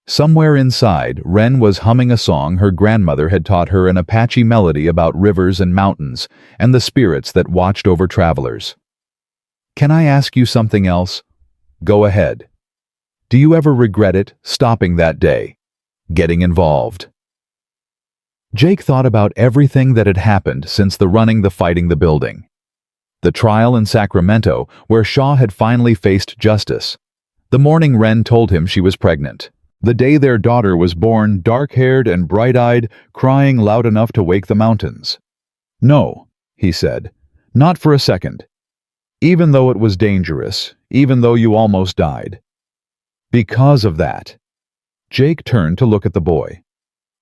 Somewhere inside, Wren was humming a song her grandmother had taught her, an Apache melody about rivers and mountains and the spirits that watched over travelers. Can I ask you something else? Go ahead. Do you ever regret it, stopping that day? Getting involved? Jake thought about everything that had happened since the running, the fighting, the building. The trial in Sacramento, where Shaw had finally faced justice. The morning Wren told him she was pregnant. The day their daughter was born, dark-haired and bright-eyed, crying loud enough to wake the mountains. No, he said, not for a second. Even though it was dangerous, even though you almost died. Because of that. Jake turned to look at the boy.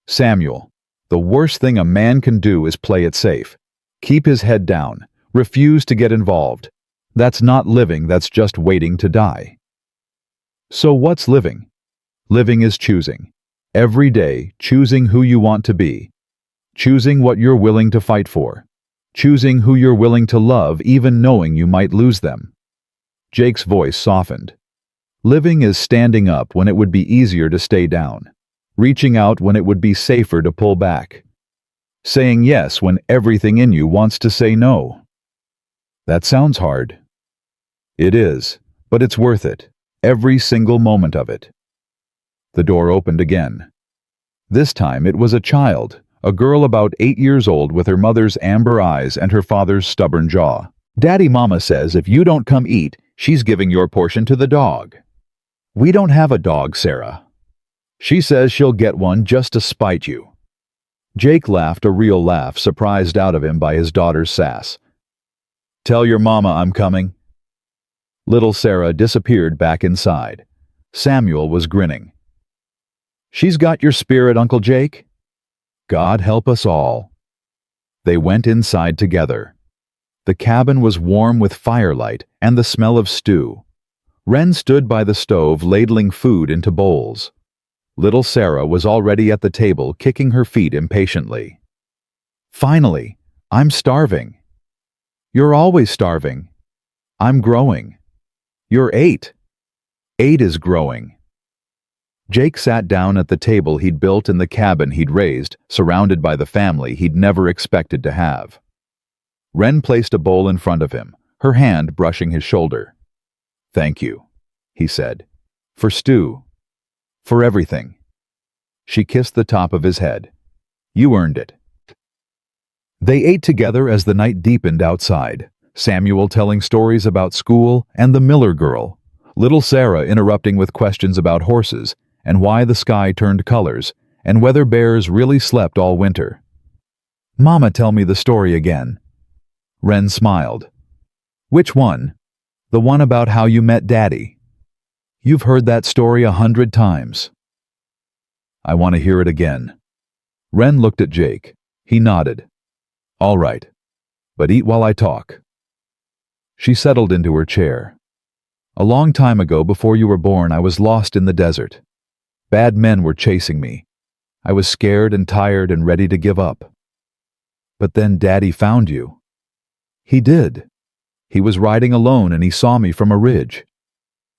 Samuel, the worst thing a man can do is play it safe. Keep his head down. Refuse to get involved. That's not living, that's just waiting to die. So what's living? Living is choosing. Every day, choosing who you want to be. Choosing what you're willing to fight for. Choosing who you're willing to love, even knowing you might lose them. Jake's voice softened. Living is standing up when it would be easier to stay down. Reaching out when it would be safer to pull back. Saying yes when everything in you wants to say no. That sounds hard. It is, but it's worth it. Every single moment of it. The door opened again. This time it was a child, a girl about 8 years old with her mother's amber eyes and her father's stubborn jaw. Daddy, Mama says if you don't come eat, she's giving your portion to the dog. We don't have a dog, Sarah. She says she'll get one just to spite you. Jake laughed a real laugh, surprised out of him by his daughter's sass. Tell your mama I'm coming. Little Sarah disappeared back inside. Samuel was grinning. She's got your spirit, Uncle Jake. God help us all. They went inside together. The cabin was warm with firelight and the smell of stew. Wren stood by the stove ladling food into bowls. Little Sarah was already at the table, kicking her feet impatiently. Finally, I'm starving. You're always starving. I'm growing. You're 8. 8 is growing. Jake sat down at the table he'd built in the cabin he'd raised, surrounded by the family he'd never expected to have. Wren placed a bowl in front of him, her hand brushing his shoulder. Thank you, he said. For stew. For everything. She kissed the top of his head. You earned it. They ate together as the night deepened outside, Samuel telling stories about school and the Miller girl, little Sarah interrupting with questions about horses and why the sky turned colors and whether bears really slept all winter. Mama, tell me the story again. Wren smiled. Which one? The one about how you met Daddy. You've heard that story 100 times. I want to hear it again. Wren looked at Jake. He nodded. All right, but eat while I talk. She settled into her chair. A long time ago, before you were born, I was lost in the desert. Bad men were chasing me. I was scared and tired and ready to give up. But then Daddy found you. He did. He was riding alone and he saw me from a ridge.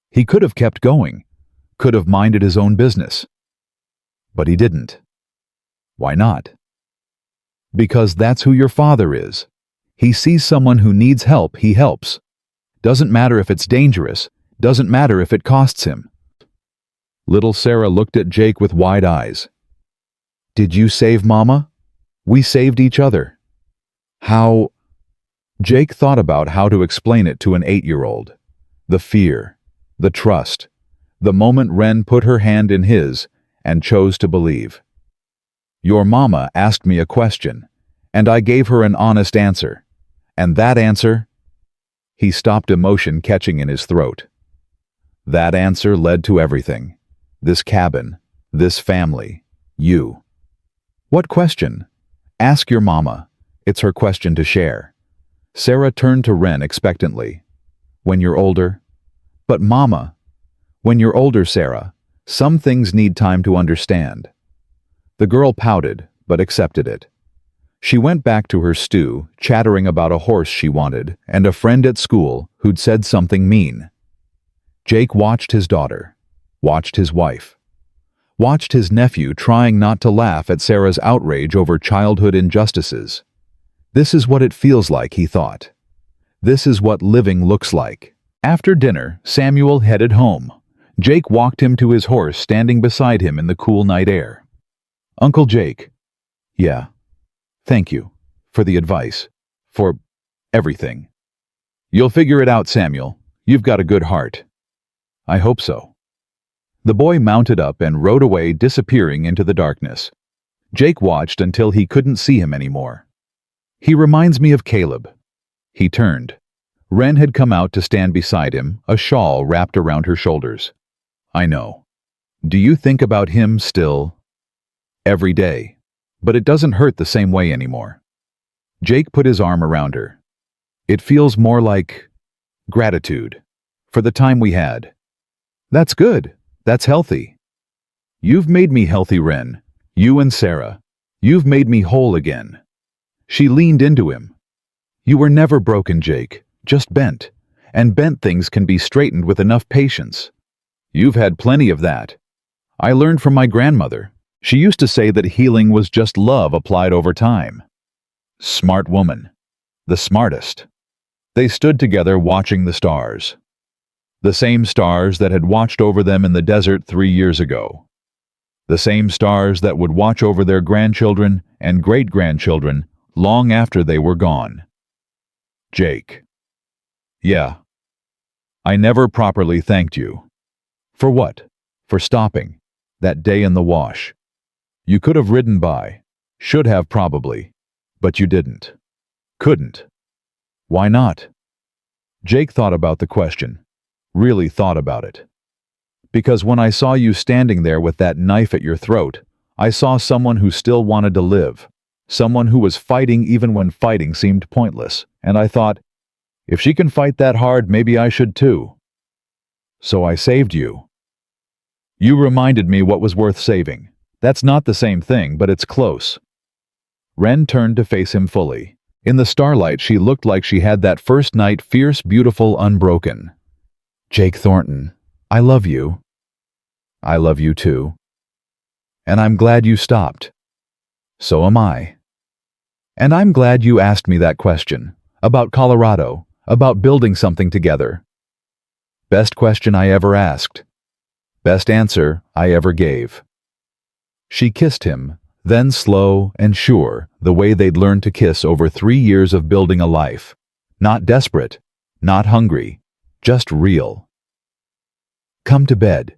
He could have kept going, could have minded his own business. But he didn't. Why not? Because that's who your father is. He sees someone who needs help, he helps. Doesn't matter if it's dangerous, doesn't matter if it costs him. Little Sarah looked at Jake with wide eyes. Did you save Mama? We saved each other. How? Jake thought about how to explain it to an 8-year-old. The fear, the trust, the moment Wren put her hand in his and chose to believe. Your mama asked me a question, and I gave her an honest answer. And that answer—" He stopped, emotion catching in his throat. "That answer led to everything. This cabin, this family, you." "What question?" "Ask your mama. It's her question to share." Sarah turned to Wren expectantly. "When you're older?" "But Mama." "When you're older, Sarah, some things need time to understand." The girl pouted, but accepted it. She went back to her stew, chattering about a horse she wanted and a friend at school who'd said something mean. Jake watched his daughter, watched his wife, watched his nephew trying not to laugh at Sarah's outrage over childhood injustices. This is what it feels like, he thought. This is what living looks like. After dinner, Samuel headed home. Jake walked him to his horse standing beside him in the cool night air. "Uncle Jake." "Yeah. Thank you. For the advice. For everything." "You'll figure it out, Samuel. You've got a good heart." "I hope so." The boy mounted up and rode away, disappearing into the darkness. Jake watched until he couldn't see him anymore. "He reminds me of Caleb." He turned. Wren had come out to stand beside him, a shawl wrapped around her shoulders. "I know. Do you think about him still?" "Every day. But it doesn't hurt the same way anymore." Jake put his arm around her. "It feels more like gratitude for the time we had." "That's good. That's healthy." "You've made me healthy, Wren. You and Sarah. You've made me whole again." She leaned into him. "You were never broken, Jake, just bent. And bent things can be straightened with enough patience. You've had plenty of that. I learned from my grandmother. She used to say that healing was just love applied over time." Smart woman. The smartest. They stood together watching the stars. The same stars that had watched over them in the desert 3 years ago. The same stars that would watch over their grandchildren and great-grandchildren long after they were gone. "Jake." "Yeah. I never properly thanked you." "For what?" "For stopping. That day in the wash. You could have ridden by. Should have probably. But you didn't. Couldn't." "Why not?" Jake thought about the question. Really thought about it. "Because when I saw you standing there with that knife at your throat, I saw someone who still wanted to live. Someone who was fighting even when fighting seemed pointless. And I thought, if she can fight that hard, maybe I should too. So I saved you. You reminded me what was worth saving. That's not the same thing, but it's close." Wren turned to face him fully. In the starlight, she looked like she had that first night, fierce, beautiful, unbroken. "Jake Thornton, I love you." "I love you too. And I'm glad you stopped." "So am I. And I'm glad you asked me that question. About Colorado. About building something together. Best question I ever asked. Best answer I ever gave." She kissed him, then slow and sure, the way they'd learned to kiss over 3 years of building a life. Not desperate, not hungry, just real. "Come to bed,"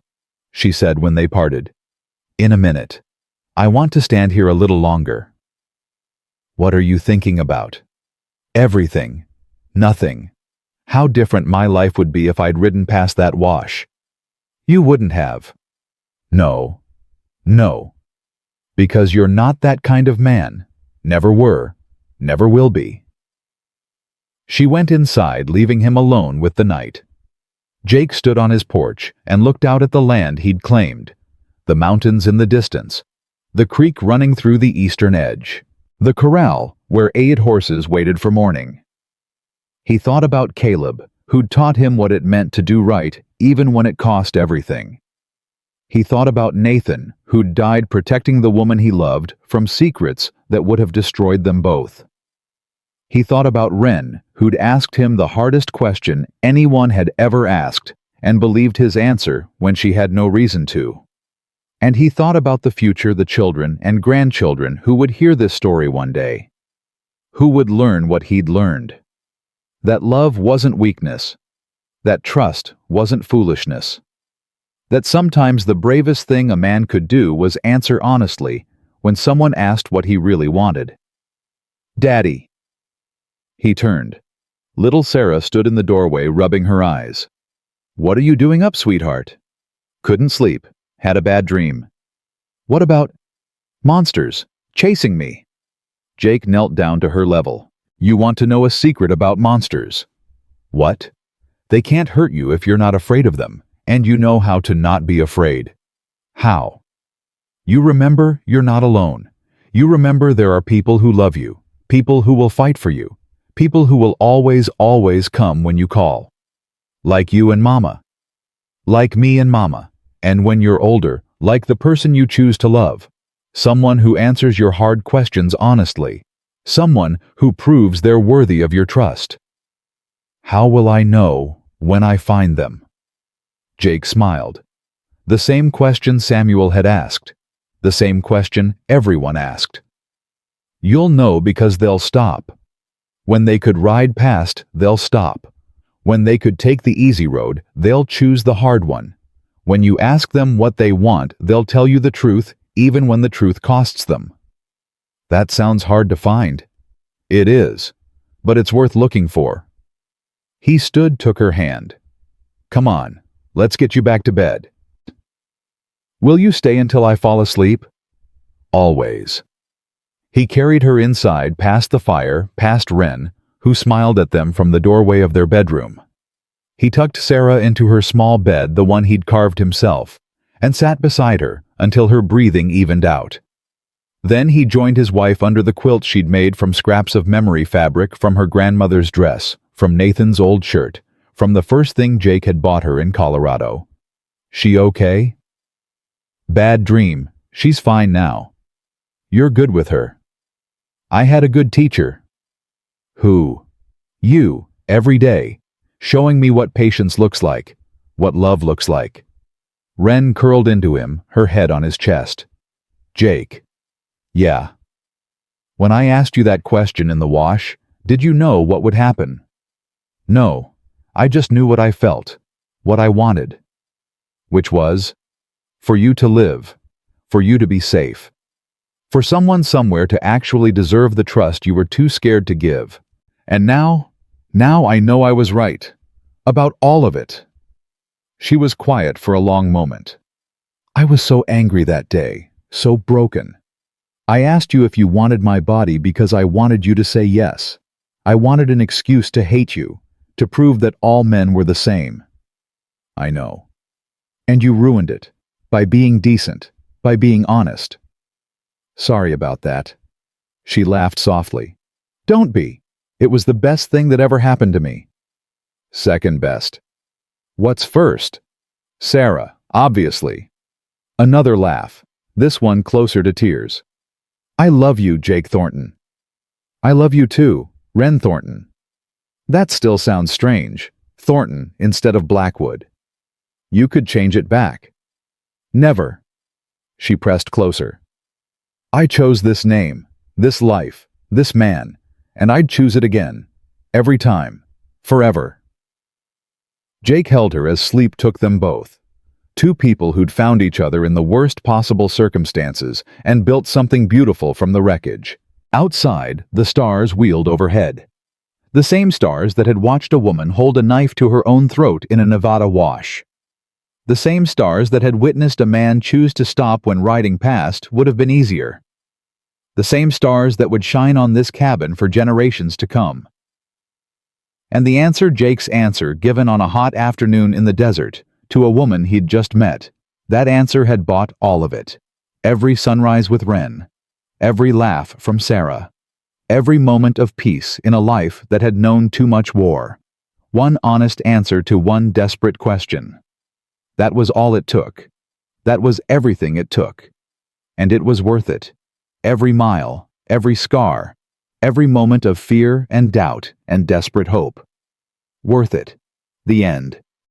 she said when they parted. "In a minute. I want to stand here a little longer." "What are you thinking about?" "Everything. Nothing. How different my life would be if I'd ridden past that wash." "You wouldn't have." "No. No. Because you're not that kind of man. Never were. Never will be." She went inside, leaving him alone with the night. Jake stood on his porch and looked out at the land he'd claimed. The mountains in the distance. The creek running through the eastern edge. The corral where 8 horses waited for morning. He thought about Caleb, who'd taught him what it meant to do right even when it cost everything. He thought about Nathan, who'd died protecting the woman he loved from secrets that would have destroyed them both. He thought about Wren, who'd asked him the hardest question anyone had ever asked and believed his answer when she had no reason to. And he thought about the future, the children and grandchildren who would hear this story one day. Who would learn what he'd learned. That love wasn't weakness. That trust wasn't foolishness. That sometimes the bravest thing a man could do was answer honestly when someone asked what he really wanted. "Daddy." He turned. Little Sarah stood in the doorway, rubbing her eyes. "What are you doing up, sweetheart?" "Couldn't sleep. Had a bad dream." "What about monsters chasing me?" Jake knelt down to her level. "You want to know a secret about monsters?" "What?" "They can't hurt you if you're not afraid of them, and you know how to not be afraid." "How?" "You remember you're not alone. You remember there are people who love you, people who will fight for you, people who will always, always come when you call. Like you and Mama. Like me and Mama. And when you're older, like the person you choose to love. Someone who answers your hard questions honestly. Someone who proves they're worthy of your trust." "How will I know when I find them?" Jake smiled. The same question Samuel had asked. The same question everyone asked. "You'll know because they'll stop. When they could ride past, they'll stop. When they could take the easy road, they'll choose the hard one. When you ask them what they want, they'll tell you the truth, even when the truth costs them." That sounds hard to find. It is, but it's worth looking for. He stood, took her hand. "Come on, let's get you back to bed." "Will you stay until I fall asleep?" "Always." He carried her inside, past the fire, past Wren, who smiled at them from the doorway of their bedroom. He tucked Sarah into her small bed, the one he'd carved himself, and sat beside her until her breathing evened out. Then he joined his wife under the quilt she'd made from scraps of memory fabric from her grandmother's dress, from Nathan's old shirt, from the first thing Jake had bought her in Colorado. "She okay?" "Bad dream. She's fine now." "You're good with her." "I had a good teacher." "Who?" "You, every day, showing me what patience looks like, what love looks like." Wren curled into him, her head on his chest. "Jake." "Yeah." "When I asked you that question in the wash, did you know what would happen?" "No. I just knew what I felt, what I wanted." "Which was?" "For you to live, for you to be safe. For someone somewhere to actually deserve the trust you were too scared to give. And now I know I was right. About all of it." She was quiet for a long moment. "I was so angry that day, so broken. I asked you if you wanted my body because I wanted you to say yes. I wanted an excuse to hate you, to prove that all men were the same." "I know." "And you ruined it, by being decent, by being honest." "Sorry about that." She laughed softly. "Don't be. It was the best thing that ever happened to me." "Second best." "What's first?" "Sarah, obviously." Another laugh, this one closer to tears. "I love you, Jake Thornton." "I love you too, Wren Thornton." "That still sounds strange. Thornton instead of Blackwood." "You could change it back." "Never." She pressed closer. "I chose this name, this life, this man, and I'd choose it again. Every time. Forever." Jake held her as sleep took them both. Two people who'd found each other in the worst possible circumstances and built something beautiful from the wreckage. Outside, the stars wheeled overhead. The same stars that had watched a woman hold a knife to her own throat in a Nevada wash. The same stars that had witnessed a man choose to stop when riding past would have been easier. The same stars that would shine on this cabin for generations to come. And the answer, Jake's answer, given on a hot afternoon in the desert, to a woman he'd just met, that answer had bought all of it. Every sunrise with Wren. Every laugh from Sarah. Every moment of peace in a life that had known too much war. One honest answer to one desperate question. That was all it took. That was everything it took. And it was worth it. Every mile, every scar, every moment of fear and doubt and desperate hope. Worth it. The end.